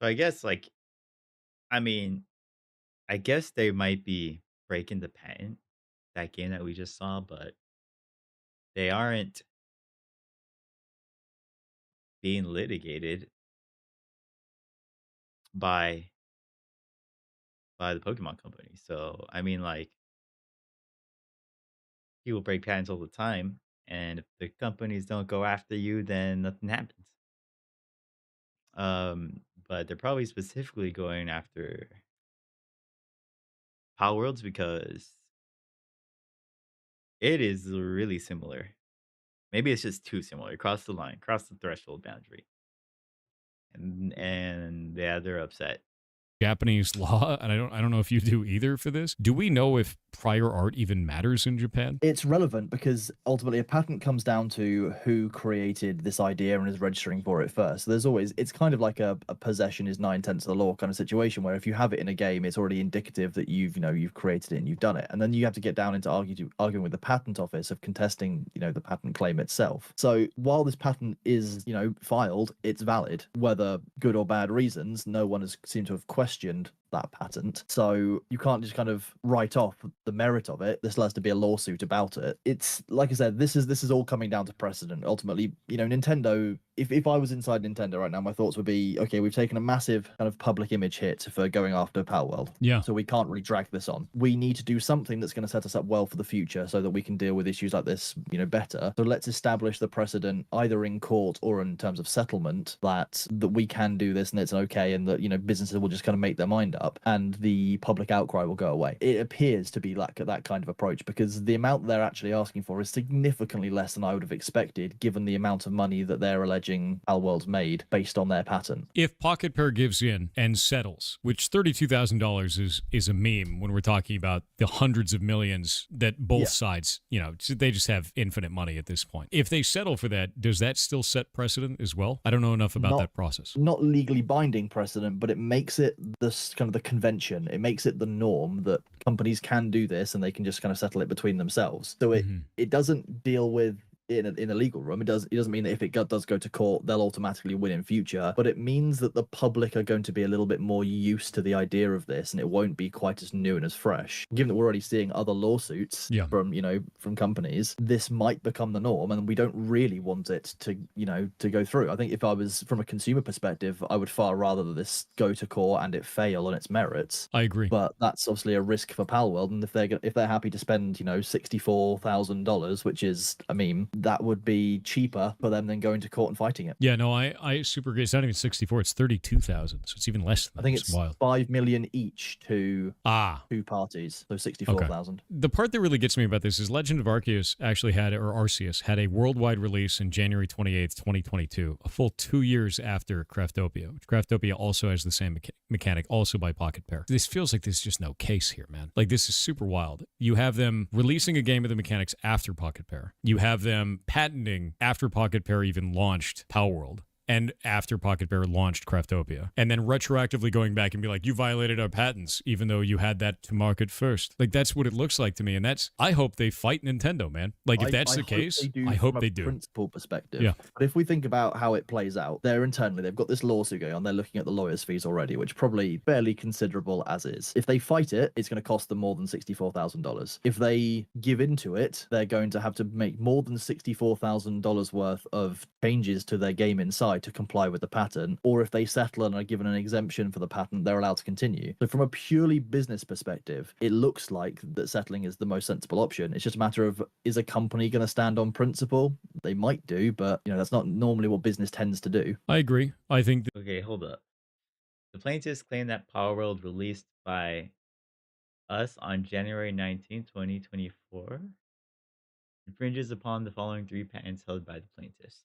I guess, I guess they might be breaking the patent, that game that we just saw, but they aren't being litigated by the Pokemon company. So, people break patents all the time, and if the companies don't go after you, then nothing happens. But they're probably specifically going after Palworlds because it is really similar. Maybe it's just too similar. Cross the line, cross the threshold boundary. And yeah, they're upset. Japanese law, and I don't know if you do either for this. Do we know if prior art even matters in Japan? It's relevant because ultimately a patent comes down to who created this idea and is registering for it first. So there's always, it's kind of like a possession is 9/10 of the law kind of situation where if you have it in a game, it's already indicative that you've created it and you've done it. And then you have to get down into arguing with the patent office of contesting, the patent claim itself. So while this patent is, filed, it's valid, whether good or bad reasons. No one has seemed to have questioned that patent, so you can't just kind of write off the merit of it. This has to be a lawsuit about it. It's like I said, this is all coming down to precedent. Ultimately, Nintendo, if I was inside Nintendo right now, my thoughts would be, okay, we've taken a massive kind of public image hit for going after Palworld. Yeah. So we can't really drag this on. We need to do something that's going to set us up well for the future so that we can deal with issues like this, better. So let's establish the precedent either in court or in terms of settlement that we can do this and it's okay, and that, businesses will just kind of make their mind up, and the public outcry will go away. It appears to be like that kind of approach, because the amount they're actually asking for is significantly less than I would have expected, given the amount of money that they're alleging Palworld's made based on their patent. If Pocket Pair gives in and settles, which $32,000 is a meme when we're talking about the hundreds of millions that both sides, they just have infinite money at this point. If they settle for that, does that still set precedent as well? I don't know enough about that process. Not legally binding precedent, but it makes it this kind of the convention. It makes it the norm that companies can do this and they can just kind of settle it between themselves. So it doesn't deal with in a legal room. It doesn't mean that if it does go to court, they'll automatically win in future, but it means that the public are going to be a little bit more used to the idea of this, and it won't be quite as new and as fresh. Given that we're already seeing other lawsuits from companies, this might become the norm, and we don't really want it to go through. I think if I was from a consumer perspective, I would far rather that this go to court and it fail on its merits. I agree, but that's obviously a risk for Palworld, and if they're happy to spend $64,000, which is a meme, that would be cheaper for them than going to court and fighting it. Yeah, no, I super agree. It's not even 64; it's 32,000, so it's even less than that. I think it's wild. 5 million each to two parties, so 64,000. Okay. The part that really gets me about this is Legend of Arceus actually Arceus had a worldwide release in January 28th, 2022, a full 2 years after Craftopia, which Craftopia also has the same mechanic, also by Pocket Pair. This feels like there's just no case here, man. Like, this is super wild. You have them releasing a game of the mechanics after Pocket Pair. You have them patenting after Pocket Pair even launched Palworld, and after Pocket Pair launched Craftopia, and then retroactively going back and be like, you violated our patents, even though you had that to market first. Like, that's what it looks like to me, and I hope they fight Nintendo, man. Like, if that's the case, I hope they do. From a principle perspective. Yeah. But if we think about how it plays out, they've got this lawsuit going on. They're looking at the lawyers' fees already, which probably fairly considerable as is. If they fight it, it's going to cost them more than $64,000. If they give into it, they're going to have to make more than $64,000 worth of changes to their game inside to comply with the patent, or if they settle and are given an exemption for the patent, they're allowed to continue. So from a purely business perspective, it looks like that settling is the most sensible option. It's just a matter of, is a company going to stand on principle? They might do, but that's not normally what business tends to do. I agree. I think Okay, hold up. The plaintiffs claim that Palworld released by us on January 19, 2024 infringes upon the following 3 patents held by the plaintiffs,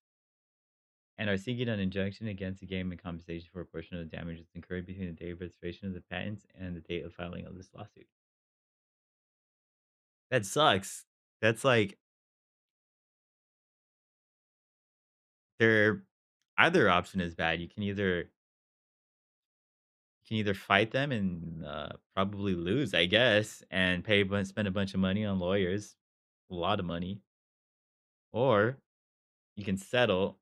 and are seeking an injunction against the game in compensation for a portion of the damages incurred between the date of registration of the patents and the date of filing of this lawsuit. That sucks. That's like, either option is bad. You can either fight them and probably lose, I guess, and spend a bunch of money on lawyers, a lot of money, or you can settle,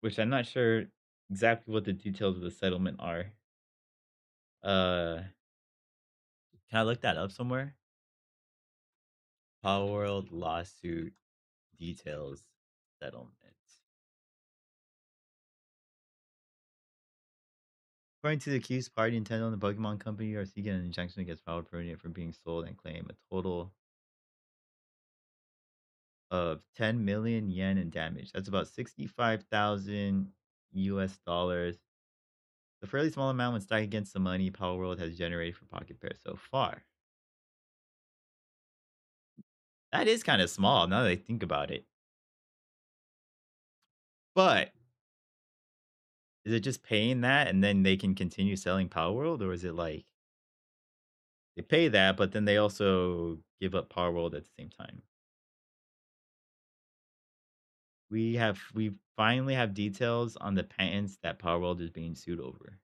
which I'm not sure exactly what the details of the settlement are. Can I look that up somewhere? Palworld Lawsuit details settlement. According to the accused party, Nintendo and the Pokemon Company are seeking an injunction against Palworld, preventing it from being sold, and claim a total of 10 million yen in damage. That's about 65,000 US dollars. A fairly small amount when stacked against the money Palworld has generated for Pocket Pair so far. That is kind of small now that I think about it. But is it just paying that and then they can continue selling Palworld, or is it like they pay that, but then they also give up Palworld at the same time? We finally have details on the patents that Palworld is being sued over.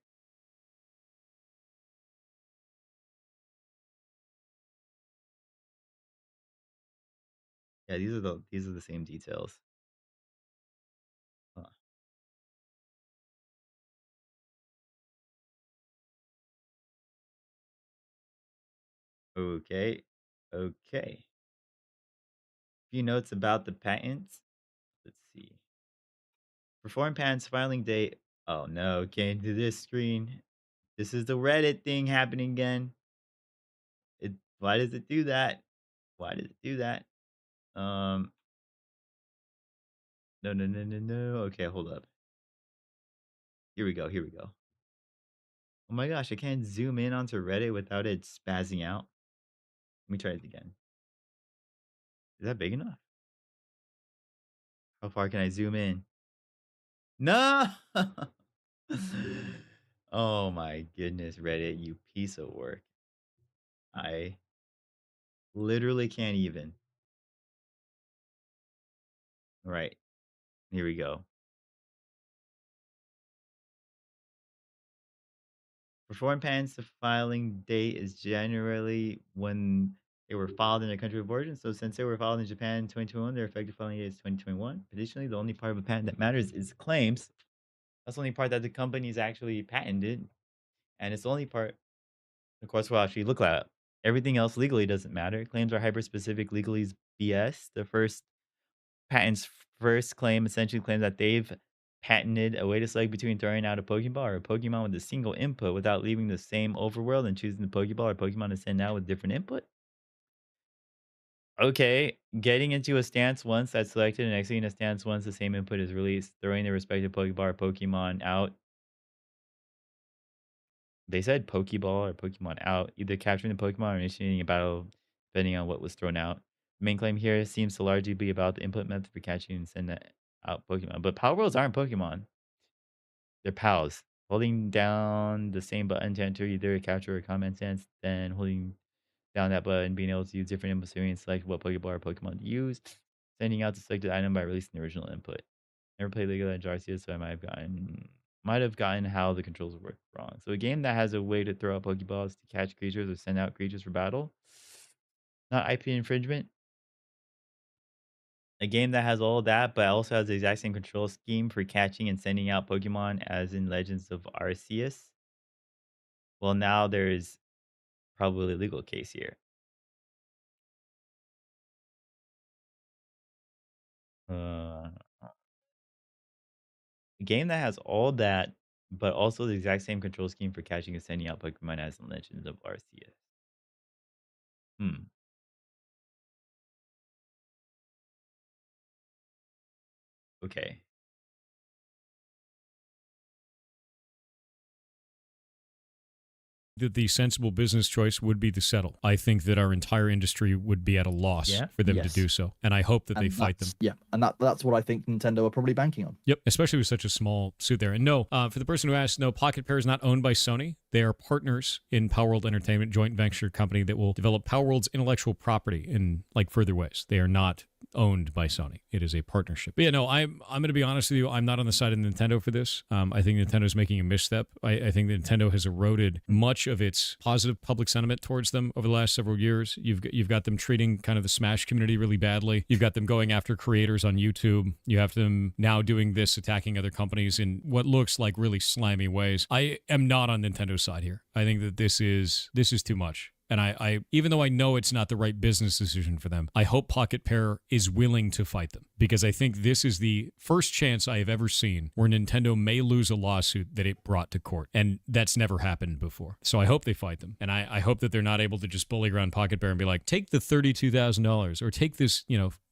Yeah, these are the same details. Huh. Okay. Okay. Few notes about the patents. Let's see. For foreign patents filing date. Oh no, came to this screen. This is the Reddit thing happening again. Why does it do that? Why does it do that? No, no, no, no, no. Okay, hold up. Here we go. Here we go. Oh my gosh, I can't zoom in onto Reddit without it spazzing out. Let me try it again. Is that big enough? How far can I zoom in? No! Oh my goodness, Reddit, you piece of work. I literally can't even. Right, here we go. For foreign patents, the filing date is generally when they were filed in their country of origin. So since they were filed in Japan in 2021, their effective filing date is 2021. Additionally, the only part of a patent that matters is claims. That's the only part that the company's actually patented, and it's the only part, of course, we'll actually look at. Everything else legally doesn't matter. Claims are hyper-specific, legally is BS. The patent's first claim essentially claims that they've patented a way to select between throwing out a Pokeball or a Pokemon with a single input without leaving the same overworld and choosing the Pokeball or Pokemon to send out with different input. Okay, getting into a stance once that's selected and exiting a stance once the same input is released, throwing the respective Pokeball or Pokemon out. They said Pokeball or Pokemon out, either capturing the Pokemon or initiating a battle, depending on what was thrown out. The main claim here seems to largely be about the input method for catching and sending out Pokemon. But Palworlds aren't Pokemon. They're pals. Holding down the same button to enter either a capture or comment stance, then holding down that button, being able to use different input and select what Pokeball or Pokemon to use, sending out the selected item by releasing the original input. Never played League of Legends Arceus, so I might have gotten how the controls work wrong. So a game that has a way to throw out Pokeballs to catch creatures or send out creatures for battle, not IP infringement. A game that has all that, but also has the exact same control scheme for catching and sending out Pokemon as in Legends of Arceus. Well, now there's probably a legal case here. Uh, a game that has all that, but also the exact same control scheme for catching and sending out Pokemon as in Legends of Arceus. Hmm. Okay. That the sensible business choice would be to settle. I think that our entire industry would be at a loss Yeah? for them to Yes. do so. And I hope that they And fight them. that's, yeah, and that's what I think Nintendo are probably banking on. Yep, especially with such a small suit there. And no, for the person who asked, no, Pocket Pair is not owned by Sony. They are partners in Palworld Entertainment, joint venture company that will develop Palworld's intellectual property in like further ways. They are not owned by Sony. It is a partnership. But yeah, no, I'm going to be honest with you. I'm not on the side of Nintendo for this. I think Nintendo's making a misstep. I think Nintendo has eroded much of its positive public sentiment towards them over the last several years. You've got them treating kind of the Smash community really badly. You've got them going after creators on YouTube. You have them now doing this, attacking other companies in what looks like really slimy ways. I am not on Nintendo's side here. I think that this is too much. And I even though I know it's not the right business decision for them, I hope Pocket Pair is willing to fight them, because I think this is the first chance I have ever seen where Nintendo may lose a lawsuit that it brought to court. And that's never happened before. So I hope they fight them. And I hope that they're not able to just bully around Pocket Pair and be like, take the $32,000 or take this,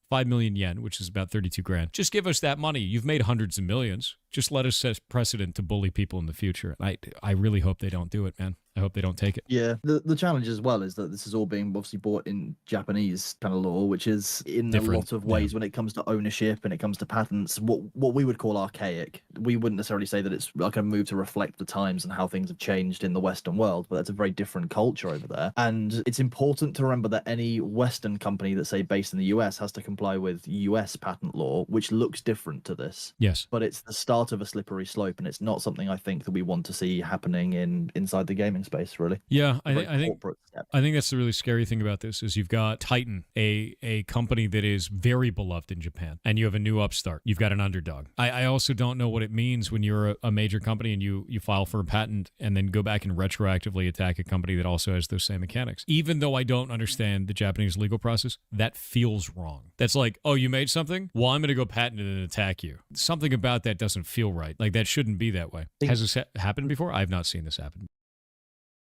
5 million yen, which is about 32 grand. Just give us that money. You've made hundreds of millions. Just let us set precedent to bully people in the future. I really hope they don't do it, man. I hope they don't take it. Yeah, the challenge as well is that this is all being obviously bought in Japanese kind of law, which is in Different, a lot of ways when it comes to ownership and it comes to patents, what we would call archaic. We wouldn't necessarily say that it's like a move to reflect the times and how things have changed in the Western world, but that's a very different culture over there. And it's important to remember that any Western company that's say based in the US has to comply with US patent law, which looks different to this. Yes. But it's the start of a slippery slope, and it's not something I think that we want to see happening inside the gaming space, really. Yeah, I Very think corporate step. I think that's the really scary thing about this is you've got Titan, a company that is very beloved in Japan, and you have a new upstart. You've got an underdog. I also don't know what it means when you're a major company and you file for a patent and then go back and retroactively attack a company that also has those same mechanics. Even though I don't understand the Japanese legal process, that feels wrong. That's like, oh, you made something? Well, I'm going to go patent it and attack you. Something about that doesn't feel right. Like, that shouldn't be that way. Has this happened before? I've not seen this happen.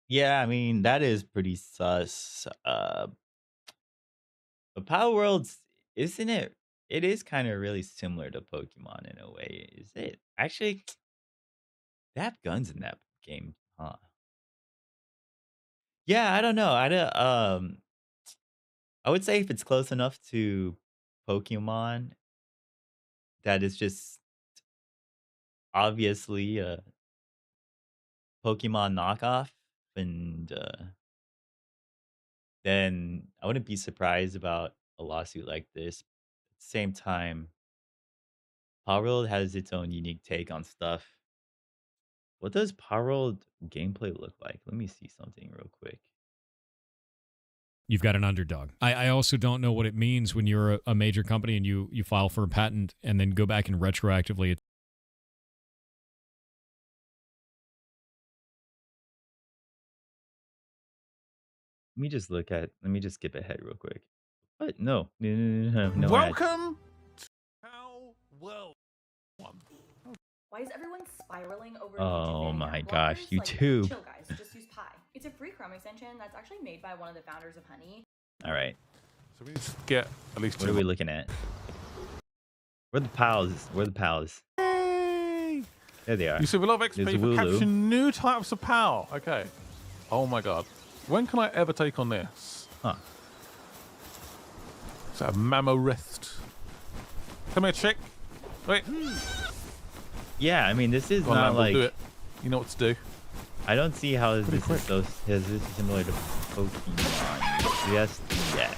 Yeah, I mean, that is pretty sus. But Palworlds, isn't it? It is kind of really similar to Pokemon in a way, is it? Actually, they have guns in that game, huh? Yeah, I don't know. I would say if it's close enough to Pokemon, that is just obviously a Pokemon knockoff, and then I wouldn't be surprised about a lawsuit like this. At the same time, Palworld has its own unique take on stuff. What does Palworld gameplay look like? Let me see something real quick. You've got an underdog. I also don't know what it means when you're a major company and you file for a patent and then go back and retroactively. Let me just skip ahead real quick. What? No. No ad. Welcome to Palworld. Why is everyone spiraling over Oh YouTube my ad gosh, blockers? Like, YouTube. chill guys, just use Pi. It's a free Chrome extension that's actually made by one of the founders of Honey. All right. So we need to get at least What two. are we looking at? Where are the pals? Where are the pals? Yay! There they are. You receive a lot of There's XP for Wooloo. capturing new types of power. Okay. Oh my god. When can I ever take on this? Huh. Is that a Mamorist? Come here, chick. Wait. Yeah, I mean, this is Go on, not Lambo, like. do it. You know what to do. I don't see how Pretty this quick. is so. This is similar to Pokemon. Just yet.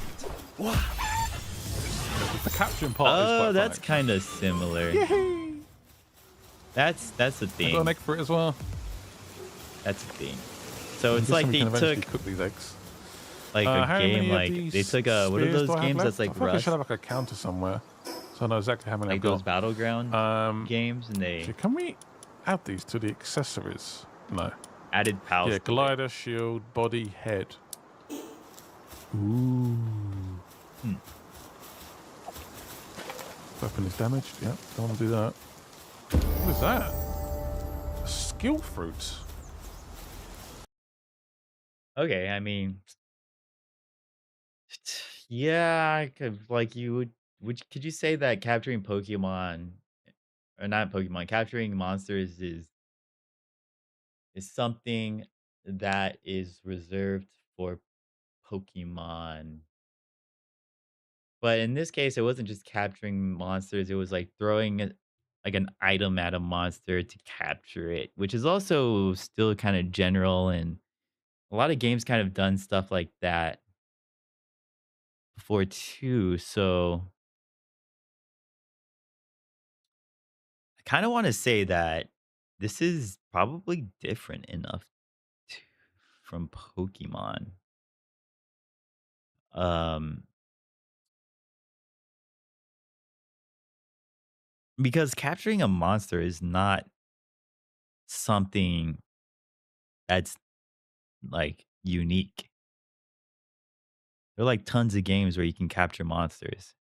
The capturing part is quite Oh, that's fun, kind of similar. actually. Yay! That's the I got thing. an egg for it as well. That's the thing. So it's I'm like guessing we they can eventually took cook these eggs. like How a game many of like they these took a what are spears those do I have games left? that's like I feel like I Rust, should have like a counter somewhere, so I know exactly how many like I've those got. battleground games, and they So can we add these to the accessories? No. added pals. Yeah, to it. glider, shield, body, head. Ooh. Weapon is damaged. Yep, don't want to do that. What is that? A skill fruit. Okay, I mean, yeah, I could, like you could you say that capturing Pokemon or not Pokemon, capturing monsters is something that is reserved for Pokemon. But in this case, it wasn't just capturing monsters, it was like throwing like an item at a monster to capture it, which is also still kind of general, and a lot of games kind of done stuff like that before too. So I kind of want to say that this is probably different enough to, from Pokemon. Um, because capturing a monster is not something that's like unique. There are like tons of games where you can capture monsters.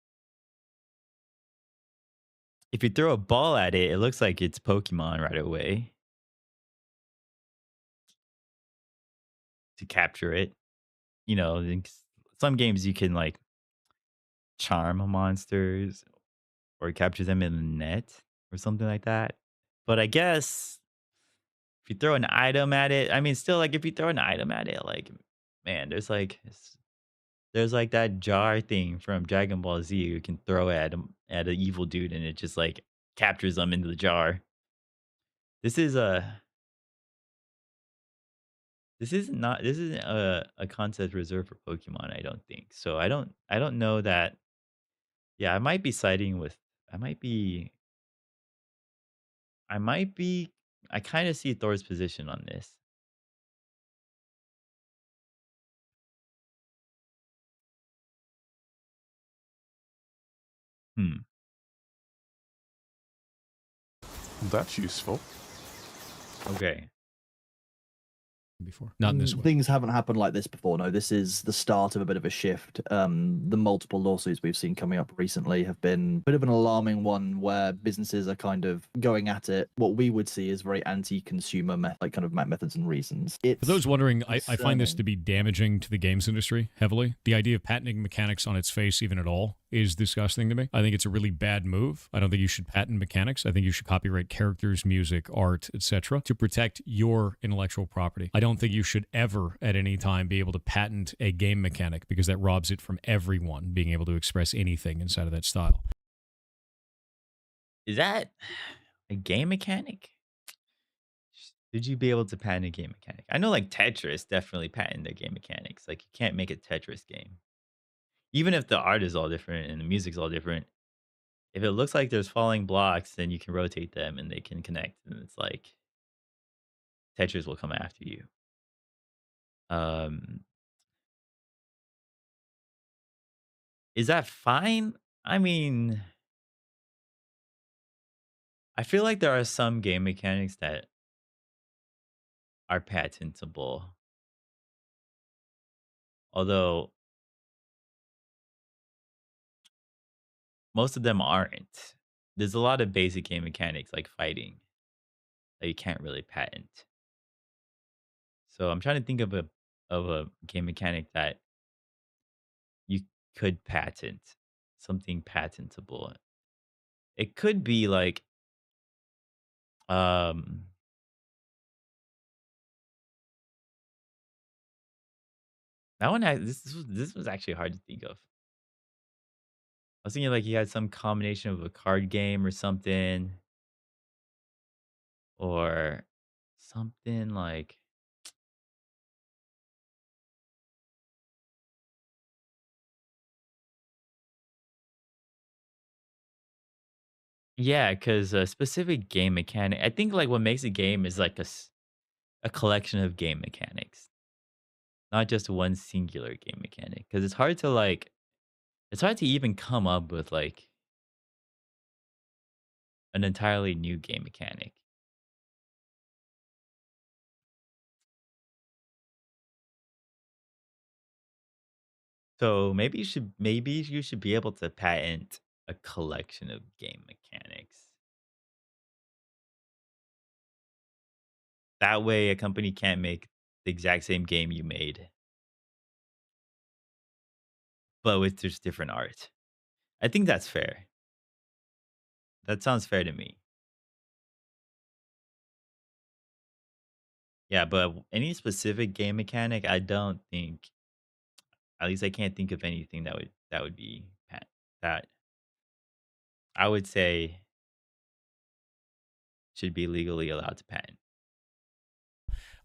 If you throw a ball at it, it looks like it's Pokemon right away to capture it. You know, in some games you can like charm monsters or capture them in the net or something like that. But I guess if you throw an item at it, I mean, still like if you throw an item at it, like man, there's like that jar thing from Dragon Ball Z you can throw at at an evil dude and it just like captures them into the jar. This is a this isn't a concept reserved for Pokemon, I don't think. So I don't know that. Yeah, I might be siding with I might be I might be I kind of see Thor's position on this. Hmm. That's useful. Okay. Before. Not in this way. Things haven't happened like this before. No, this is the start of a bit of a shift. The multiple lawsuits we've seen coming up recently have been a bit of an alarming one, where businesses are kind of going at it. What we would see is very anti-consumer, like kind of methods and reasons. For those wondering, I find this concerning. to be damaging to the games industry heavily. The idea of patenting mechanics on its face, even at all, is disgusting to me. I think it's a really bad move. I don't think you should patent mechanics. I think you should copyright characters, music, art, etc. to protect your intellectual property. I don't think you should ever at any time be able to patent a game mechanic because that robs it from everyone being able to express anything inside of that style. Is that a game mechanic? Should you be able to patent a game mechanic? I know like Tetris definitely patent their game mechanics. Like you can't make a Tetris game. Even if the art is all different and the music's all different, if it looks like there's falling blocks, then you can rotate them and they can connect. And it's like Tetris will come after you. Um, is that fine? I mean, I feel like there are some game mechanics that are patentable. Although most of them aren't. There's a lot of basic game mechanics like fighting that you can't really patent. So I'm trying to think of a game mechanic that you could patent, something patentable. It could be like um that one had this was actually hard to think of. I was thinking like you had some combination of a card game or something, or something like yeah, because a specific game mechanic. I think like what makes a game is like a collection of game mechanics, not just one singular game mechanic. Because it's hard to even come up with like an entirely new game mechanic. So maybe you should be able to patent a collection of game mechanics. That way, a company can't make the exact same game you made, but with just different art. I think that's fair. That sounds fair to me. Yeah, but any specific game mechanic, I don't think. At least I can't think of anything that would be that I would say should be legally allowed to patent.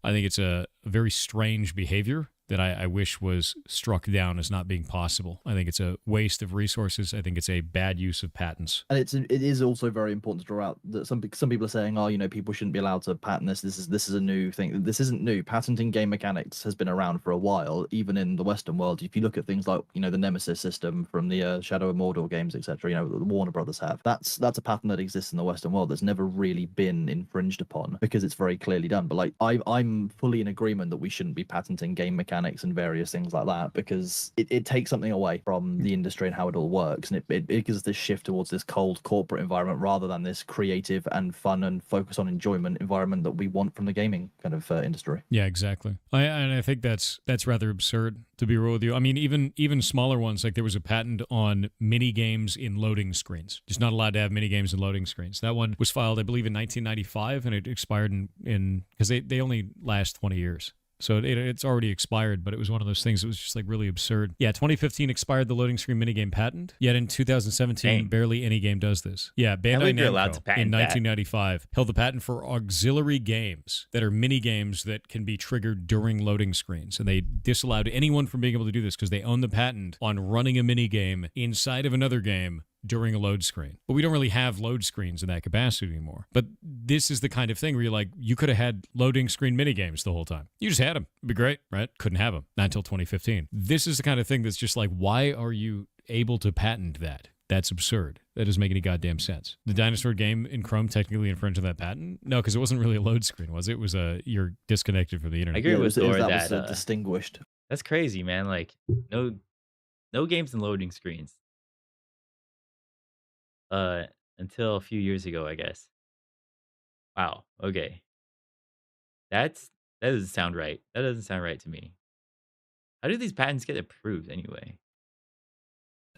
I think it's a very strange behavior that I wish was struck down as not being possible. I think it's a waste of resources. I think it's a bad use of patents. And it is also very important to draw out that some people are saying, oh, people shouldn't be allowed to patent this. This is a new thing. This isn't new. Patenting game mechanics has been around for a while, even in the Western world. If you look at things like the Nemesis system from the Shadow of Mordor games, etc., the Warner Brothers have. That's a patent that exists in the Western world that's never really been infringed upon because it's very clearly done. But like I'm fully in agreement that we shouldn't be patenting game mechanics and various things like that because it takes something away from the industry and how it all works, and it gives us this shift towards this cold corporate environment rather than this creative and fun and focus on enjoyment environment that we want from the gaming kind of industry. Yeah, exactly. I think that's rather absurd, to be real with you. I mean, even smaller ones, like there was a patent on mini games in loading screens. Just not allowed to have mini games in loading screens. That one was filed, I believe, in 1995, and it expired in because they only last 20 years. So it's already expired, but it was one of those things that was just like really absurd. Yeah, 2015 expired the loading screen minigame patent, yet in 2017, Dang. barely any game does this. Yeah, Bandai believe you're allowed Namco to patent in that. 1995 held the patent for auxiliary games that are mini games that can be triggered during loading screens. And they disallowed anyone from being able to do this because they own the patent on running a mini game inside of another game during a load screen. But we don't really have load screens in that capacity anymore. But this is the kind of thing where you're like, you could have had loading screen minigames the whole time. You just had them. It'd be great, right? Couldn't have them. Not until 2015. This is the kind of thing that's just like, why are you able to patent that? That's absurd. That doesn't make any goddamn sense. The dinosaur game in Chrome technically infringed on that patent? No, because it wasn't really a load screen, was it? It was you're disconnected from the internet. I agree with Thor that that was distinguished. that's crazy, man. Like no games in loading screens. Until a few years ago, I guess. Wow. Okay. That doesn't sound right. That doesn't sound right to me. How do these patents get approved anyway?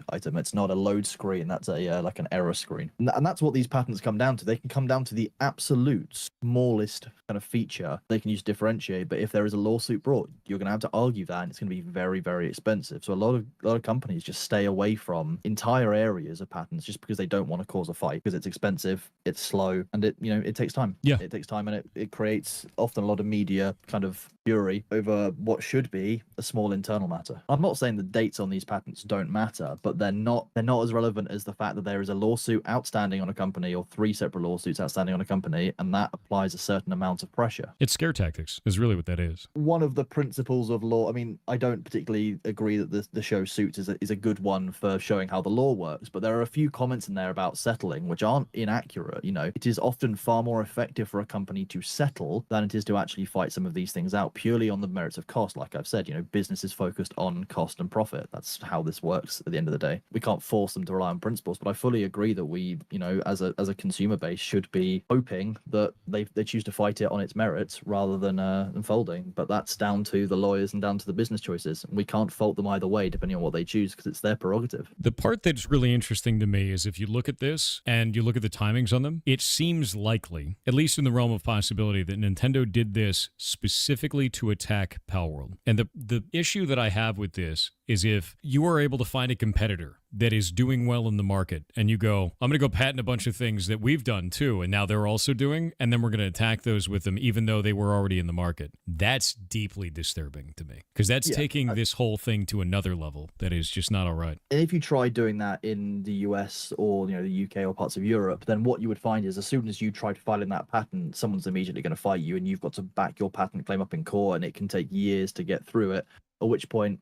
item. It's not a load screen. That's a like an error screen. And that's what these patents come down to. They can come down to the absolute smallest kind of feature they can use to differentiate. But if there is a lawsuit brought, you're going to have to argue that, and it's going to be very, very expensive. So a lot of companies just stay away from entire areas of patents just because they don't want to cause a fight, because it's expensive, it's slow, and it takes time. Yeah. It takes time, and it creates often a lot of media kind of fury over what should be a small internal matter. I'm not saying the dates on these patents don't matter, but they're not as relevant as the fact that there is a lawsuit outstanding on a company, or 3 separate lawsuits outstanding on a company, and that applies a certain amount of pressure. It's scare tactics is really what that is. One of the principles of law, I mean, I don't particularly agree that the show Suits is a good one for showing how the law works, but there are a few comments in there about settling which aren't inaccurate. It is often far more effective for a company to settle than it is to actually fight some of these things out purely on the merits of cost. Like I've said, business is focused on cost and profit. That's how this works at the end of the day. We can't force them to rely on principles, but I fully agree that we, as a consumer base, should be hoping that they choose to fight it on its merits rather than folding. But that's down to the lawyers and down to the business choices. We can't fault them either way, depending on what they choose, because it's their prerogative. The part that's really interesting to me is if you look at this and you look at the timings on them, it seems likely, at least in the realm of possibility, that Nintendo did this specifically to attack Palworld. And the issue that I have with this is if you are able to find a competitor that is doing well in the market and you go, I'm going to go patent a bunch of things that we've done too, and now they're also doing, and then we're going to attack those with them even though they were already in the market. That's deeply disturbing to me, because that's taking this whole thing to another level that is just not all right. And if you try doing that in the US or the UK or parts of Europe, then what you would find is as soon as you try filing that patent, someone's immediately going to fight you, and you've got to back your patent claim up in court, and it can take years to get through it. At which point,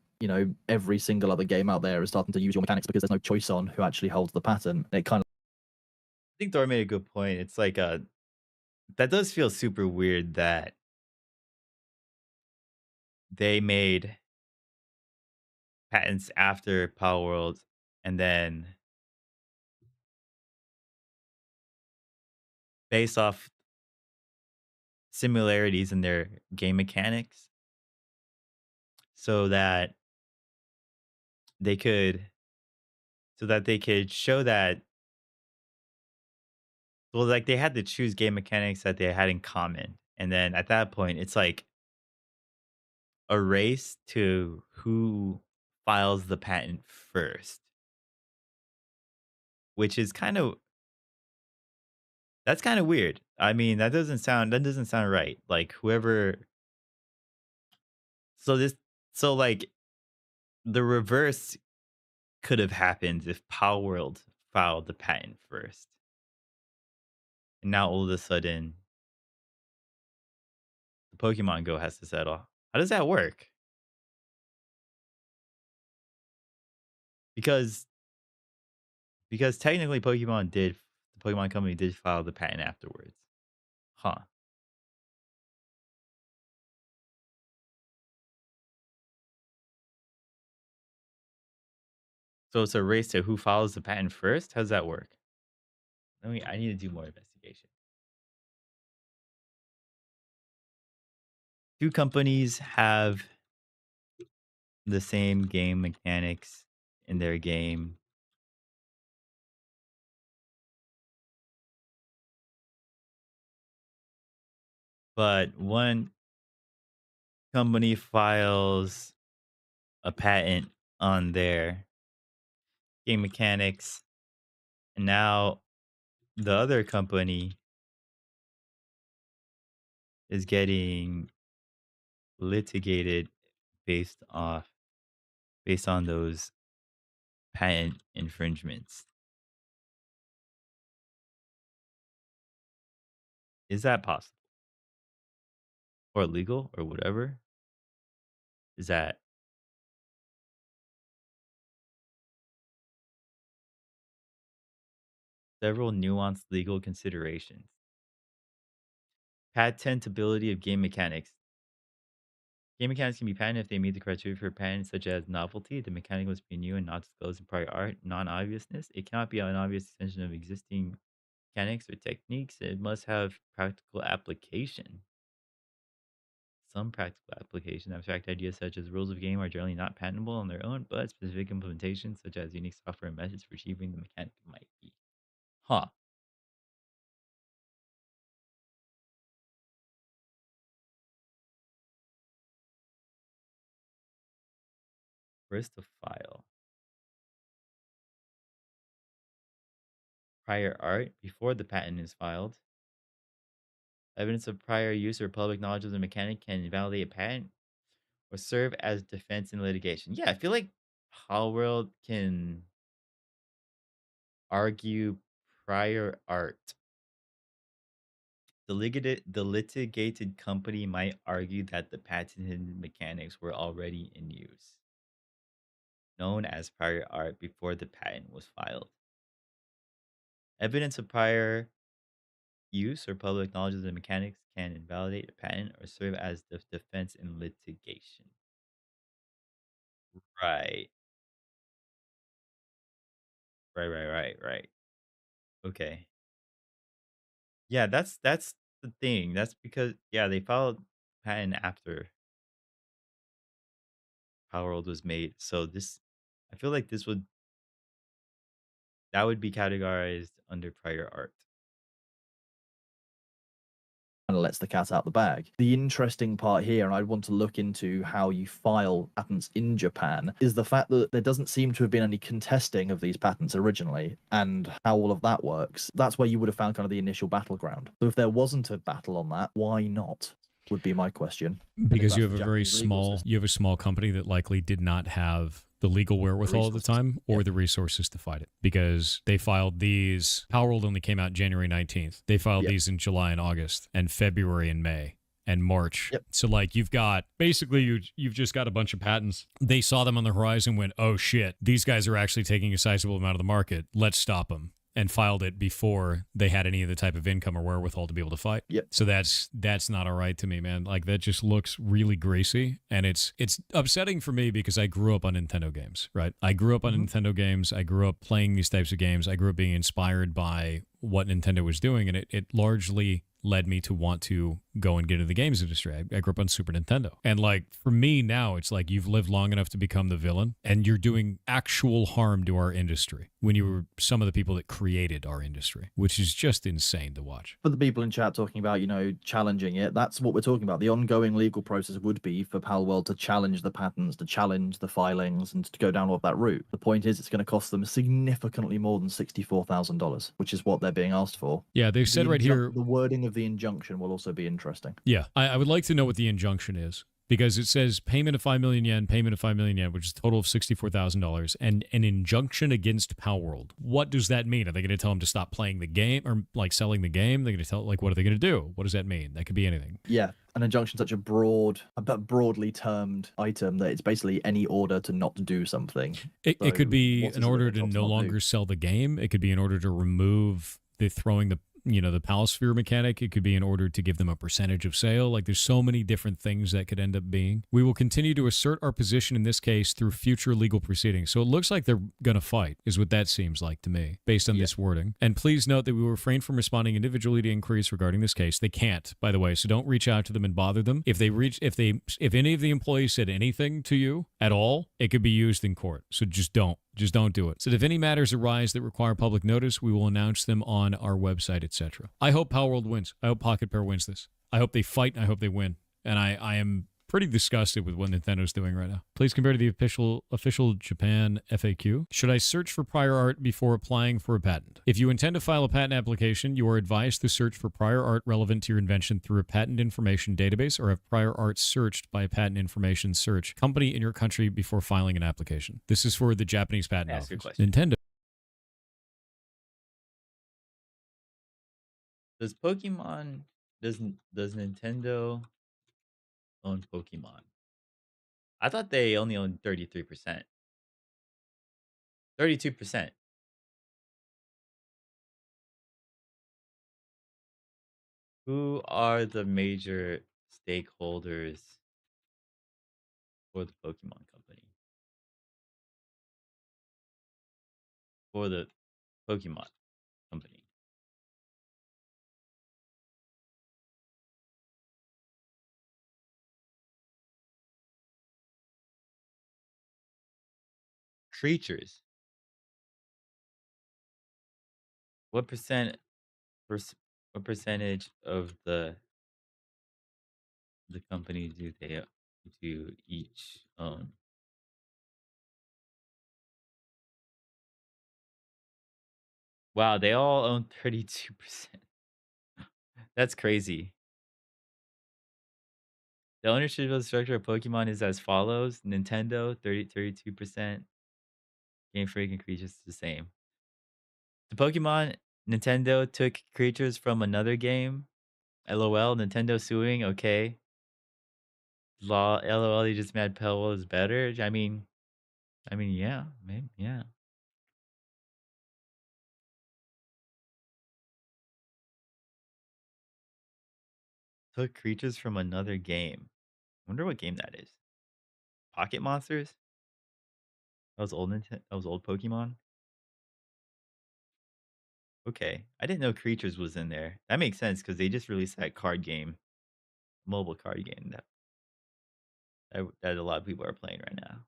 every single other game out there is starting to use your mechanics because there's no choice on who actually holds the patent. It kind of. I think Thor made a good point. It's like that does feel super weird that they made patents after Palworld, and then based off similarities in their game mechanics, so that they could show that, well, like they had to choose game mechanics that they had in common, and then at that point it's like a race to who files the patent first, which is that's kind of weird. I mean, that doesn't sound right. Like whoever, so like the reverse could have happened if Palworld filed the patent first, and now all of a sudden the Pokemon Go has to settle. How does that work? Because technically the Pokemon company did file the patent afterwards. Huh. So it's a race to who files the patent first? How does that work? I need to do more investigation. Two companies have the same game mechanics in their game. But one company files a patent on their game mechanics, and now the other company is getting litigated based on those patent infringements. Is that possible? Or legal or whatever? Is that several nuanced legal considerations? Patentability of game mechanics. Game mechanics can be patented if they meet the criteria for patent, such as novelty, the mechanic must be new and not disclosed in prior art, non-obviousness. It cannot be an obvious extension of existing mechanics or techniques. It must have practical application. Some practical application abstract ideas such as rules of game are generally not patentable on their own, but specific implementations such as unique software and methods for achieving the mechanic might be. Huh. Where's the file? Prior art before the patent is filed. Evidence of prior use or public knowledge of the mechanic can invalidate a patent or serve as defense in litigation. Yeah, I feel like Palworld can argue prior art. The litigated company might argue that the patented mechanics were already in use, known as prior art before the patent was filed. Evidence of prior use or public knowledge of the mechanics can invalidate a patent or serve as the defense in litigation. Right. Right. Okay. Yeah, that's the thing. That's because yeah, they filed patent after Power World was made. So this I feel like that would be categorized under prior art. Kind of lets the cat out the bag. The interesting part here, and I want to look into how you file patents in Japan, is the fact that there doesn't seem to have been any contesting of these patents originally and how all of that works. That's where you would have found kind of the initial battleground. So if there wasn't a battle on that, why not? Would be my question. Because you that's have the a very Japanese legal small system. you have a small company that likely did not have the legal wherewithal at the resources. time or Yep. the resources to fight it, because they filed these. Palworld only came out January 19th. They filed Yep. these in July and August and February and May and March. Yep. So like you've got basically you've just got a bunch of patents. They saw them on the horizon, went, oh shit, these guys are actually taking a sizable amount of the market. Let's stop them. And filed it before they had any of the type of income or wherewithal to be able to fight. Yep. So that's not all right to me, man. Like that just looks really greasy, and it's upsetting for me because I grew up on Nintendo games, right? I grew up on Nintendo games. I grew up playing these types of games. I grew up being inspired by what Nintendo was doing, and it largely led me to want to go and get into the games industry. I grew up on Super Nintendo. And like for me now, it's like you've lived long enough to become the villain and you're doing actual harm to our industry when you were some of the people that created our industry, which is just insane to watch. For the people in chat talking about, challenging it, that's what we're talking about. The ongoing legal process would be for Palworld to challenge the patents, to challenge the filings, and to go down that route. The point is, it's going to cost them significantly more than $64,000, which is what they're being asked for. Yeah, they've said right here. The wording of the injunction will also be interesting. Yeah, I would like to know what the injunction is, because it says payment of 5 million yen, which is a total of $64,000, and an injunction against Palworld. What does that mean? Are they going to tell them to stop playing the game or like selling the game? They're going to tell what are they going to do? What does that mean? That could be anything. Yeah, an injunction such a broadly termed item that it's basically any order to not do something. It could be what in is it order that to Xbox no not do? longer sell the game. It could be in order to remove the throwing the Palasphere mechanic. It could be in order to give them a percentage of sale. Like there's so many different things that could end up being. We will continue to assert our position in this case through future legal proceedings. So it looks like they're going to fight, is what that seems like to me, based on this wording. And please note that we will refrain from responding individually to inquiries regarding this case. They can't, by the way, so don't reach out to them and bother them. If any of the employees said anything to you at all, it could be used in court. So just don't. Just don't do it. So if any matters arise that require public notice, we will announce them on our website, etc. I hope Palworld wins. I hope Pocket Pair wins this. I hope they fight and I hope they win. And I am pretty disgusted with what Nintendo's doing right now. Please compare to the official Japan FAQ. Should I search for prior art before applying for a patent? If you intend to file a patent application, you are advised to search for prior art relevant to your invention through a patent information database or have prior art searched by a patent information search company in your country before filing an application. This is for the Japanese patent Ask your office. question. Nintendo. Does Nintendo own Pokemon? I thought they only owned 33%. 32%. Who are the major stakeholders for the Pokemon company? For the Pokemon company. creatures. What what percentage of the company do each own? Wow, they all own 32%. That's crazy. The ownership of the structure of Pokemon is as follows: Nintendo 32%, Game Freak and Creatures the same. The Pokemon Nintendo took creatures from another game. LOL, Nintendo suing. Okay. LOL, they just mad Palworld is better. I mean, yeah, maybe, yeah. Took creatures from another game. Wonder what game that is. Pocket Monsters? That was that was old Pokemon. Okay, I didn't know creatures was in there. That makes sense because they just released that card game, mobile card game that a lot of people are playing right now.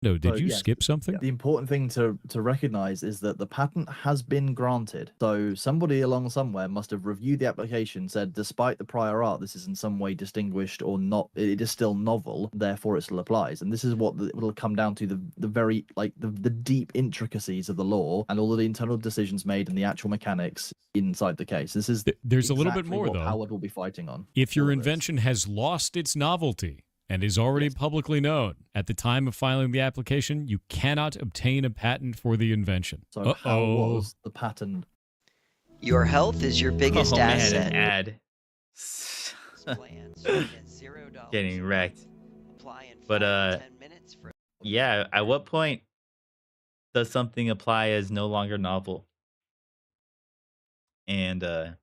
No, did So, you yes, skip something? the important thing to recognize is that the patent has been granted. So somebody along somewhere must have reviewed the application, said despite the prior art, this is in some way distinguished or not, it is still novel, therefore it still applies. And this is what will come down to the very the deep intricacies of the law and all of the internal decisions made and the actual mechanics inside the case. This is There's a little bit exactly more what though. Howard will be fighting on. If your all of this. invention has lost its novelty and is already publicly known at the time of filing the application, you cannot obtain a patent for the invention. So how was the patent? Your health is your biggest Oh man, asset. an ad. Plan starting at $0. Getting wrecked. Apply in But 5 to 10 minutes for yeah, at what point does something apply as no longer novel? And it's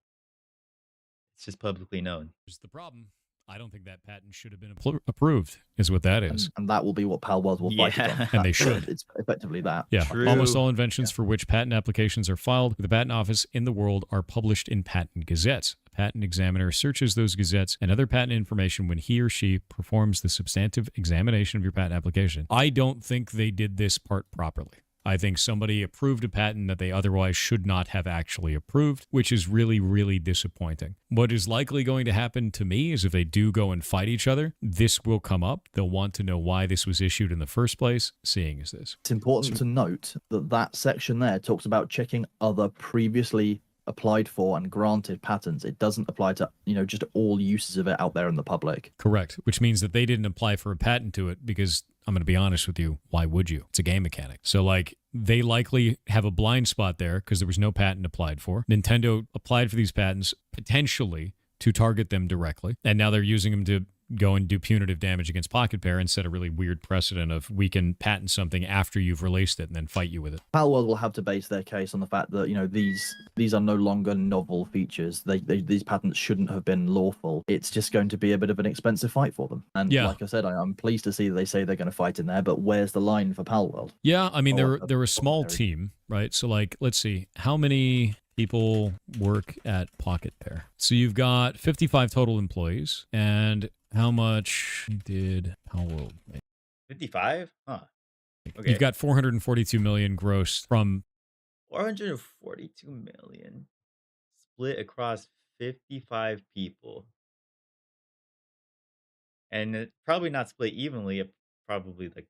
just publicly known. Here's the problem. I don't think that patent should have been approved, is what that is. And that will be what Palworld will fight it on. Yeah. And they should. It's effectively that. Yeah, True. almost all inventions for which patent applications are filed with the patent office in the world are published in patent gazettes. A patent examiner searches those gazettes and other patent information when he or she performs the substantive examination of your patent application. I don't think they did this part properly. I think somebody approved a patent that they otherwise should not have actually approved, which is really, really disappointing. What is likely going to happen to me is if they do go and fight each other, this will come up. They'll want to know why this was issued in the first place, seeing as this. It's important to note that that section there talks about checking other previously applied for and granted patents. It doesn't apply to, just all uses of it out there in the public. Correct, which means that they didn't apply for a patent to it because, I'm going to be honest with you, why would you? It's a game mechanic. So, they likely have a blind spot there because there was no patent applied for. Nintendo applied for these patents potentially to target them directly, and now they're using them to go and do punitive damage against Pocket Pair and set a really weird precedent of we can patent something after you've released it and then fight you with it. Palworld will have to base their case on the fact that these are no longer novel features. These patents shouldn't have been lawful. It's just going to be a bit of an expensive fight for them. And like I said, I'm pleased to see that they say they're going to fight in there. But where's the line for Palworld? Yeah, I mean they're a small team, right? So let's see how many people work at Pocket Pair. So you've got 55 total employees, and how much did Palworld make? 55? Huh. Okay. You've got 442 million gross from 442 million split across 55 people. And it probably not split evenly. Probably the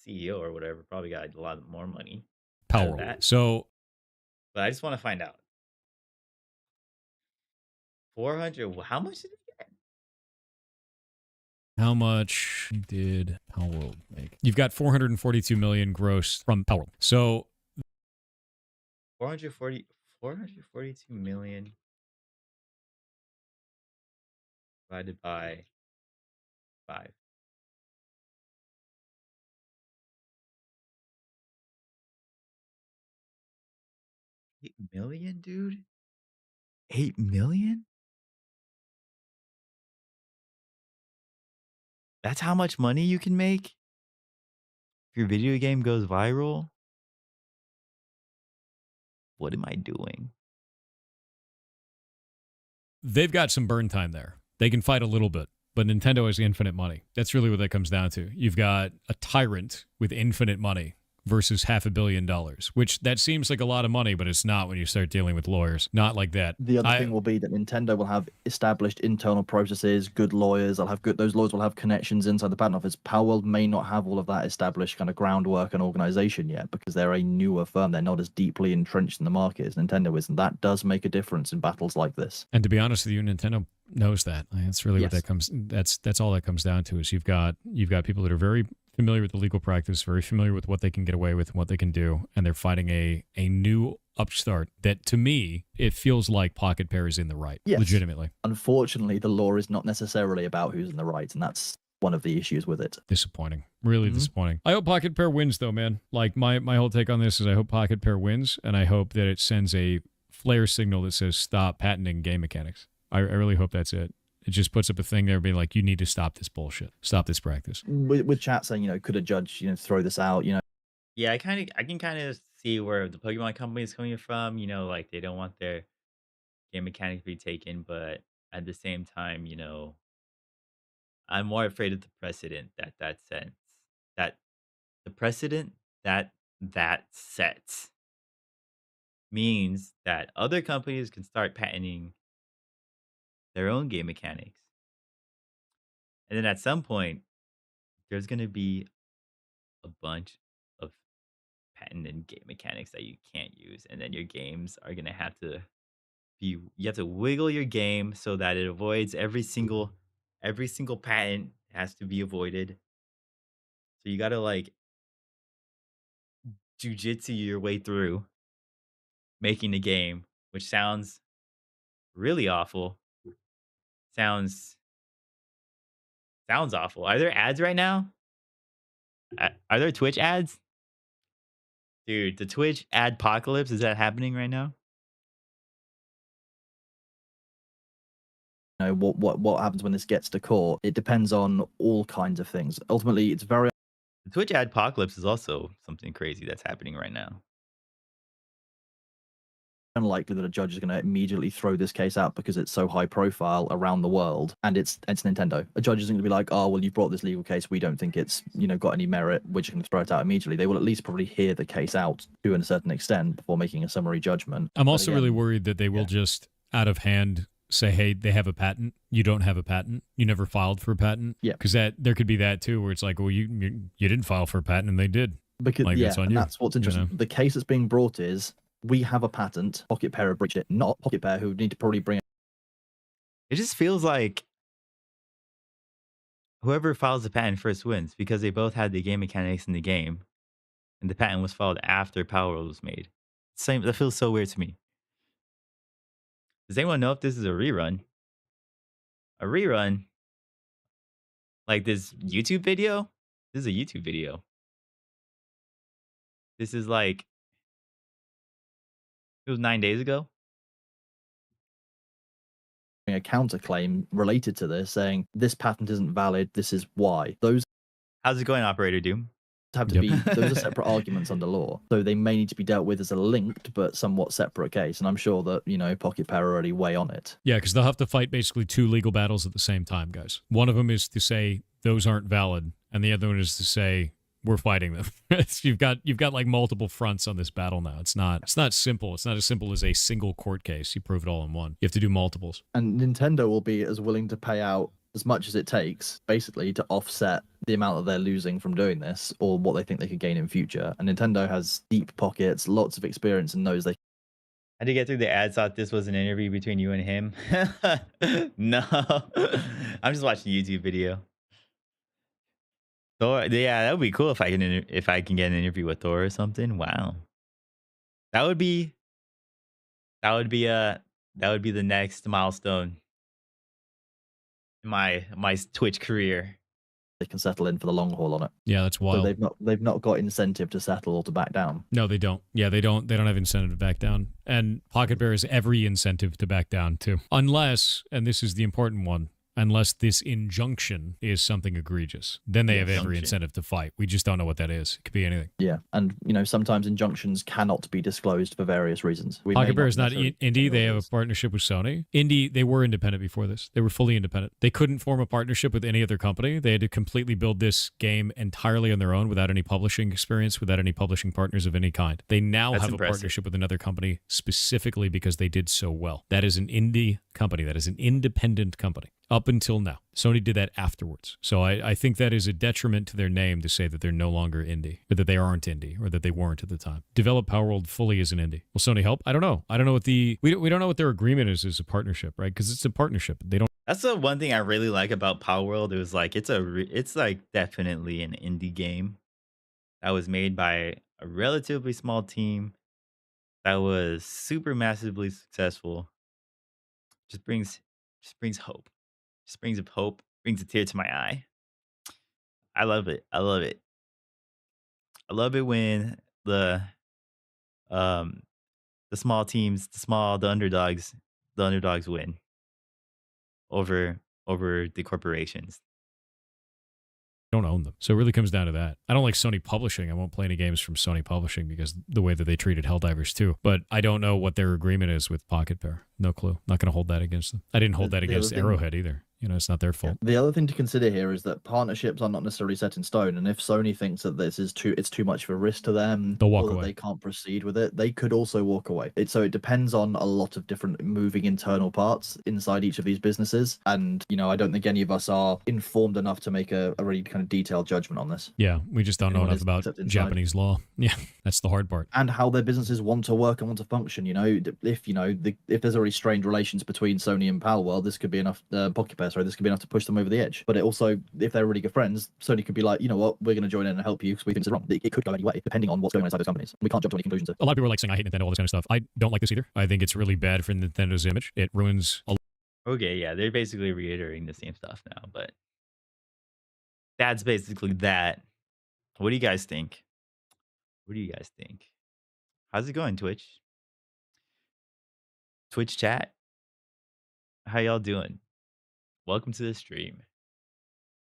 CEO or whatever probably got a lot more money. Palworld. So, but I just want to find out. 400. How much did they get? How much did Palworld make? You've got 442 million gross from Palworld. So 442 million divided by 5. $8 million, dude? 8 million? That's how much money you can make if your video game goes viral? What am I doing? they've got some burn time there. They can fight a little bit, but Nintendo has infinite money. That's really what that comes down to. You've got a tyrant with infinite money versus $500 million, which that seems like a lot of money, but it's not when you start dealing with lawyers. Not like that. The other thing will be that Nintendo will have established internal processes, good lawyers. Those lawyers will have connections inside the patent office. Palworld may not have all of that established kind of groundwork and organization yet because they're a newer firm. They're not as deeply entrenched in the market as Nintendo is, and that does make a difference in battles like this. And to be honest with you, Nintendo knows that. That's really what Yes. that comes. That's all that comes down to. Is you've got people that are very familiar with the legal practice, very familiar with what they can get away with and what they can do, and they're fighting a new upstart that, to me, it feels like Pocket Pair is in the right. Yes. Legitimately. Unfortunately, the law is not necessarily about who's in the right, and that's one of the issues with it. Disappointing. Really disappointing. I hope Pocket Pair wins, though, man. Like, my whole take on this is I hope Pocket Pair wins, and I hope that it sends a flare signal that says stop patenting game mechanics. I really hope that's it. It just puts up a thing there being like, you need to stop this bullshit. Stop this practice. With chat saying, could a judge, throw this out, Yeah, I can kind of see where the Pokemon company is coming from. Like they don't want their game mechanics to be taken, but at the same time, I'm more afraid of the precedent that sets. That the precedent that sets means that other companies can start patenting their own game mechanics. And then at some point, there's going to be a bunch of patented game mechanics that you can't use. And then your games are going to have to you have to wiggle your game so that it avoids every single patent has to be avoided. So you got to like jujitsu your way through making the game, which sounds really awful. Sounds awful. Are there ads right now? Are there Twitch ads? Dude, the Twitch ad apocalypse, is that happening right now? What happens when this gets to court? It depends on all kinds of things. Ultimately, it's very The Twitch ad apocalypse is also something crazy that's happening right now. unlikely that a judge is going to immediately throw this case out because it's so high profile around the world, and it's Nintendo. A judge isn't going to be like, oh well, you brought this legal case, we don't think it's got any merit, we're just going to throw it out immediately. They will at least probably hear the case out to a certain extent before making a summary judgment. I'm also really worried that they will just out of hand say, hey, they have a patent, you don't have a patent, you never filed for a patent. Yeah, because there could be that too, where it's like, well, you didn't file for a patent and they did. Because like, and that's what's interesting. The case that's being brought is, we have a patent, Pocket Pair have breached it, not Pocket Pair, who need to probably bring it. Just feels like whoever files the patent first wins, because they both had the game mechanics in the game, and the patent was filed after Palworld was made. That feels so weird to me. Does anyone know if this is a rerun? A rerun? Like this YouTube video? This is a YouTube video. This is like, it was 9 days ago. a counterclaim related to this, saying this patent isn't valid, this is why. Those How's it going, Operator Doom? have to be, those are separate arguments under law, so they may need to be dealt with as a linked but somewhat separate case, and I'm sure that Pocket Pair are already way on it. Yeah, because they'll have to fight basically two legal battles at the same time, guys. One of them is to say those aren't valid, and the other one is to say we're fighting them. you've got like multiple fronts on this battle now. It's not simple. It's not as simple as a single court case. You prove it all in one. You have to do multiples. And Nintendo will be as willing to pay out as much as it takes, basically, to offset the amount that they're losing from doing this, or what they think they could gain in future. And Nintendo has deep pockets, lots of experience, and knows they. How to get through the ads? Thought this was an interview between you and him. No, I'm just watching a YouTube video. Thor, yeah, that would be cool if I can get an interview with Thor or something. Wow, that would be the next milestone in my Twitch career. They can settle in for the long haul on it. Yeah, that's wild. So they've not got incentive to settle or to back down. No, they don't. Yeah, they don't have incentive to back down. And Pocket Bear has every incentive to back down too. Unless, and this is the important one, unless this injunction is something egregious. Then they have every Injunction. incentive to fight. We just don't know what that is. It could be anything. Yeah, and sometimes injunctions cannot be disclosed for various reasons. We may Pocket Bear is not necessarily indie. know They what have it a is. partnership with Sony. Indie, they were independent before this. They were fully independent. They couldn't form a partnership with any other company. They had to completely build this game entirely on their own without any publishing experience, without any publishing partners of any kind. They now That's have impressive. a partnership with another company specifically because they did so well. That is an indie company. That is an independent company. Up until now. Sony did that afterwards. So I think that is a detriment to their name to say that they're no longer indie, or that they aren't indie, or that they weren't at the time. Develop Palworld fully as an indie. Will Sony help? I don't know. I don't know what we don't know what their agreement is as a partnership, right? Because it's a partnership. They don't. That's the one thing I really like about Palworld. It was like it's like definitely an indie game that was made by a relatively small team that was super massively successful. Just brings hope. Just brings up hope. Brings a tear to my eye. I love it. I love it. I love it when um the small teams, the underdogs win over the corporations. Don't own them. So it really comes down to that. I don't like Sony Publishing. I won't play any games from Sony Publishing because the way that they treated Helldivers too. But I don't know what their agreement is with Pocket Bear. No clue. Not going to hold that against them. I didn't hold that The other against thing- Arrowhead either. It's not their fault. The other thing to consider here is that partnerships are not necessarily set in stone, and if Sony thinks that it's too much of a risk to them, They'll walk or that away. they can't proceed with it, they could also walk away. So it depends on a lot of different moving internal parts inside each of these businesses, and I don't think any of us are informed enough to make a really kind of detailed judgment on this, Yeah, we just don't know Anyone enough is about except inside. Japanese law. Yeah, that's the hard part. and how their businesses want to work and want to function. If there's already strained relations between Sony and Palworld, this could be enough. Pocket Pair, sorry, this could be enough to push them over the edge. But it also, if they're really good friends, Sony could be like, you know what, we're going to join in and help you because we think it's wrong. It could go any way, depending on what's going on inside those companies. We can't jump to any conclusions. A lot of people are like saying I hate Nintendo, all this kind of stuff. I don't like this either. I think it's really bad for Nintendo's image. It ruins a Okay, yeah, they're basically reiterating the same stuff now, but that's basically that. What do you guys think? What do you guys think? How's it going, Twitch? Twitch chat? How y'all doing? Welcome to the stream.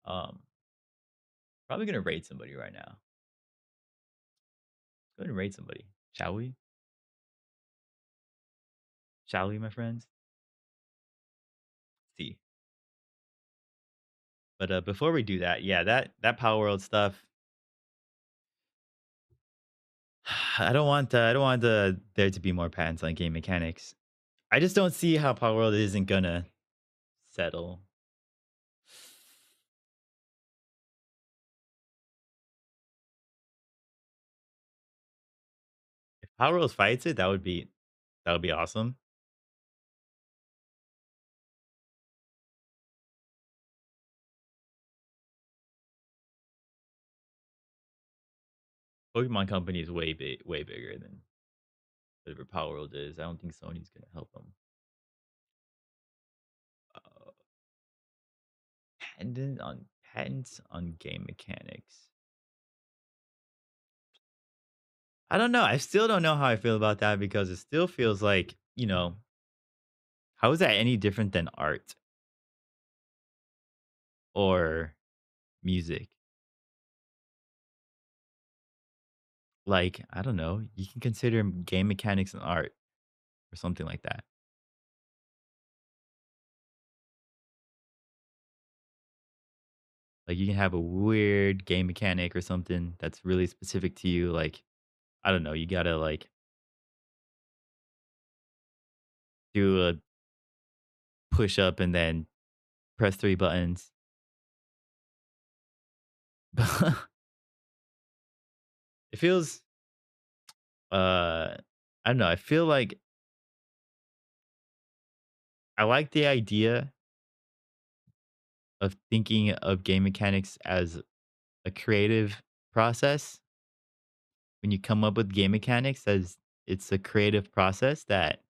Probably gonna raid somebody right now. Go ahead and raid somebody, shall we? Shall we, my friends? See. But before we do that, yeah, that Power World stuff. I don't want there to be more patents on game mechanics. I just don't see how Power World isn't gonna settle. If Power World fights it, that would be awesome. Pokemon Company is way bigger than whatever Power World is. I don't think Sony's gonna help them. Patents on game mechanics. I don't know. I still don't know how I feel about that because it still feels like, how is that any different than art or music? Like, I don't know. You can consider game mechanics an art or something like that. Like, you can have a weird game mechanic or something that's really specific to you. Like, I don't know. You gotta, like, do a push up and then press 3 buttons. It feels, I don't know. I feel like I like the idea of thinking of game mechanics as a creative process. When you come up with game mechanics, as it's a creative process that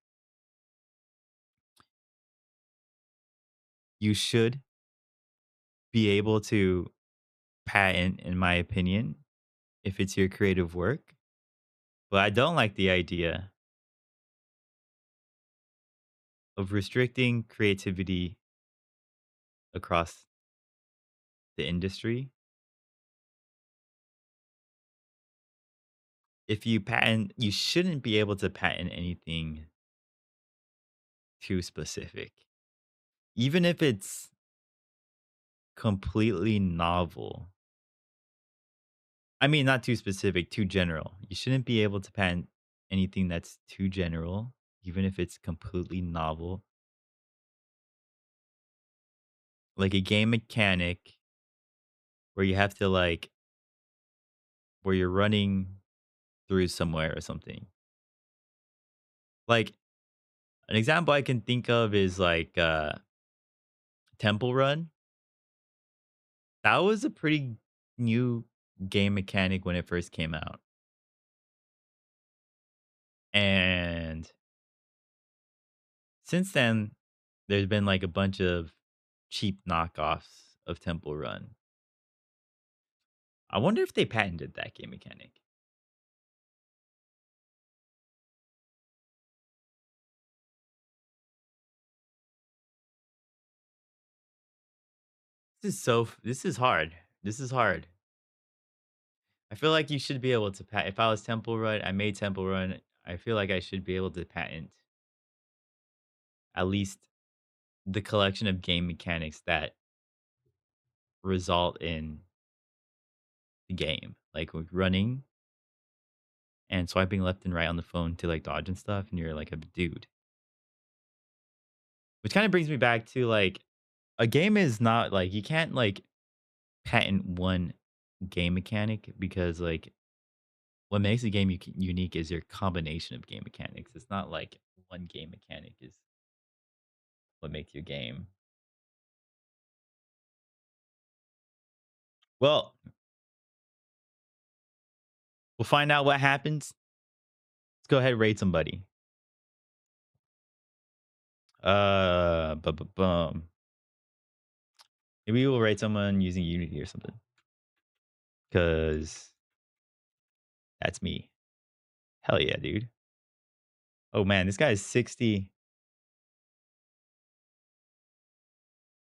you should be able to patent, in my opinion, if it's your creative work. But I don't like the idea of restricting creativity across the industry. If you patent, you shouldn't be able to patent anything too specific. Even if it's completely novel. I mean, not too specific, too general. You shouldn't be able to patent anything that's too general, even if it's completely novel. Like a game mechanic where you have to like where you're running through somewhere or something. Like an example I can think of is like Temple Run. That was a pretty new game mechanic when it first came out. And since then, there's been like a bunch of cheap knockoffs of Temple Run. I wonder if they patented that game mechanic. This is hard. This is hard. I feel like you should be able to patent. If I was Temple Run, I made Temple Run. I feel like I should be able to patent at least the collection of game mechanics that result in the game, like with running and swiping left and right on the phone to like dodge and stuff, and you're like a dude. Which kind of brings me back to like a game is not like you can't like patent one game mechanic because like what makes a game unique is your combination of game mechanics. It's not like one game mechanic is what makes your game. Well, we'll find out what happens. Let's go ahead and rate somebody. Bum. Maybe we'll rate someone using Unity or something. Cause that's me. Hell yeah, dude. Oh man, this guy is 60.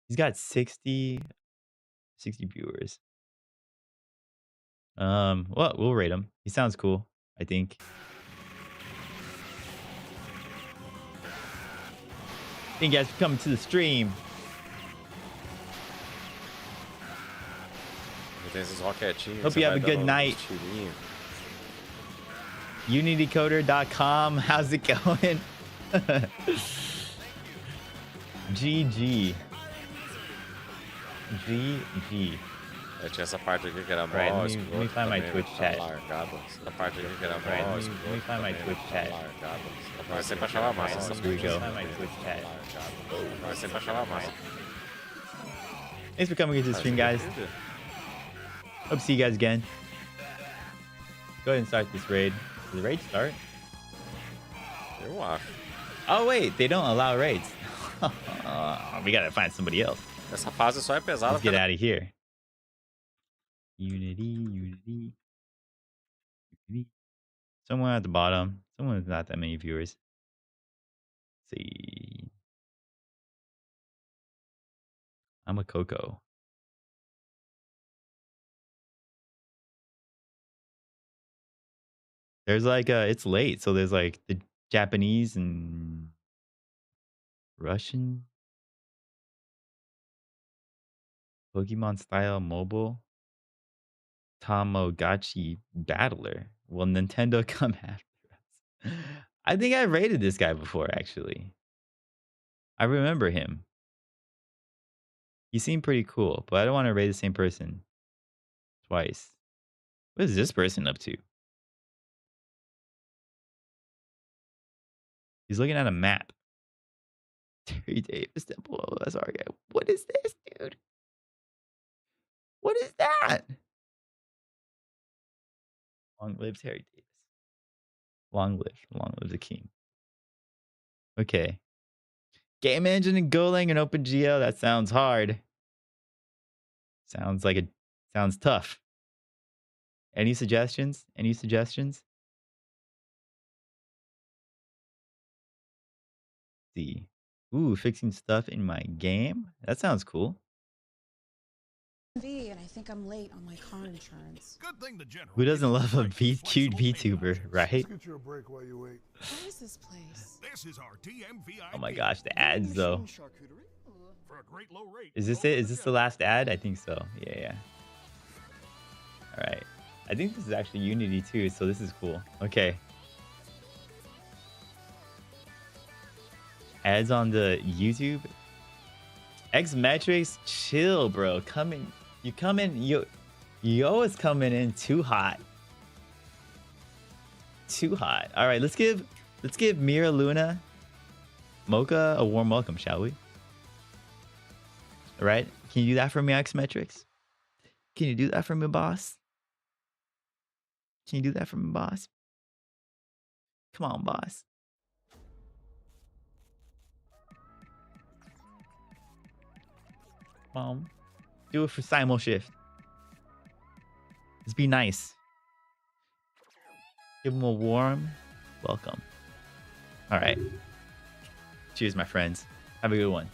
He's got 60 viewers. Well, we'll rate him. He sounds cool, I think. Thank you guys for coming to the stream. Hope you have a good night. Unitycoder.com. How's it going? GG. GG. Essa parte aqui que era mó. Right, let me find my Twitch chat. Essa parte aqui que era mó. Right, let me find my Twitch chat. Vai sempre achar massa essa Here we go. parte. Vai sempre achar massa. Thanks for coming into the stream, guys. Hope to see you guys again. Go ahead and start this raid. Did the raid start? Eu acho. Oh, wait. They don't allow raids. We gotta find somebody else. Essa fase só é pesada. Let's get out of here. Unity. Someone at the bottom. Someone with not that many viewers. Let's see. I'm a Coco. There's like it's late, so there's like the Japanese and Russian Pokemon style mobile Tamagotchi battler. Will Nintendo come after us? I think I rated this guy before, actually. I remember him. He seemed pretty cool, but I don't want to rate the same person twice. What is this person up to? He's looking at a map. Terry Davis Temple. Oh, that's our guy. What is this, dude? What is that? Long live Terry Davis. Long live the king. Okay. Game engine and Golang and OpenGL. That sounds hard. Sounds tough. Any suggestions? See. Ooh, fixing stuff in my game. That sounds cool. think I'm late on my car insurance. Good thing the general. Who doesn't love a cute VTuber, right? Get you a break while you wait. What is this place? This is our TMVI. Oh my gosh, the ads though. For a great low rate. Is this it? Is this the last ad? I think so. Yeah. All right. I think this is actually Unity too, so this is cool. Okay. Ads on the YouTube. X Metrics, chill, bro. You always coming in too hot. Too hot. All right, let's give Mira Luna Mocha a warm welcome, shall we? All right, can you do that for me, X Metrics? Can you do that for me, boss? Can you do that for me, boss? Come on, boss. Come on. Do it for Simul Shift. Just be nice. Give him a warm welcome. All right. Cheers, my friends. Have a good one.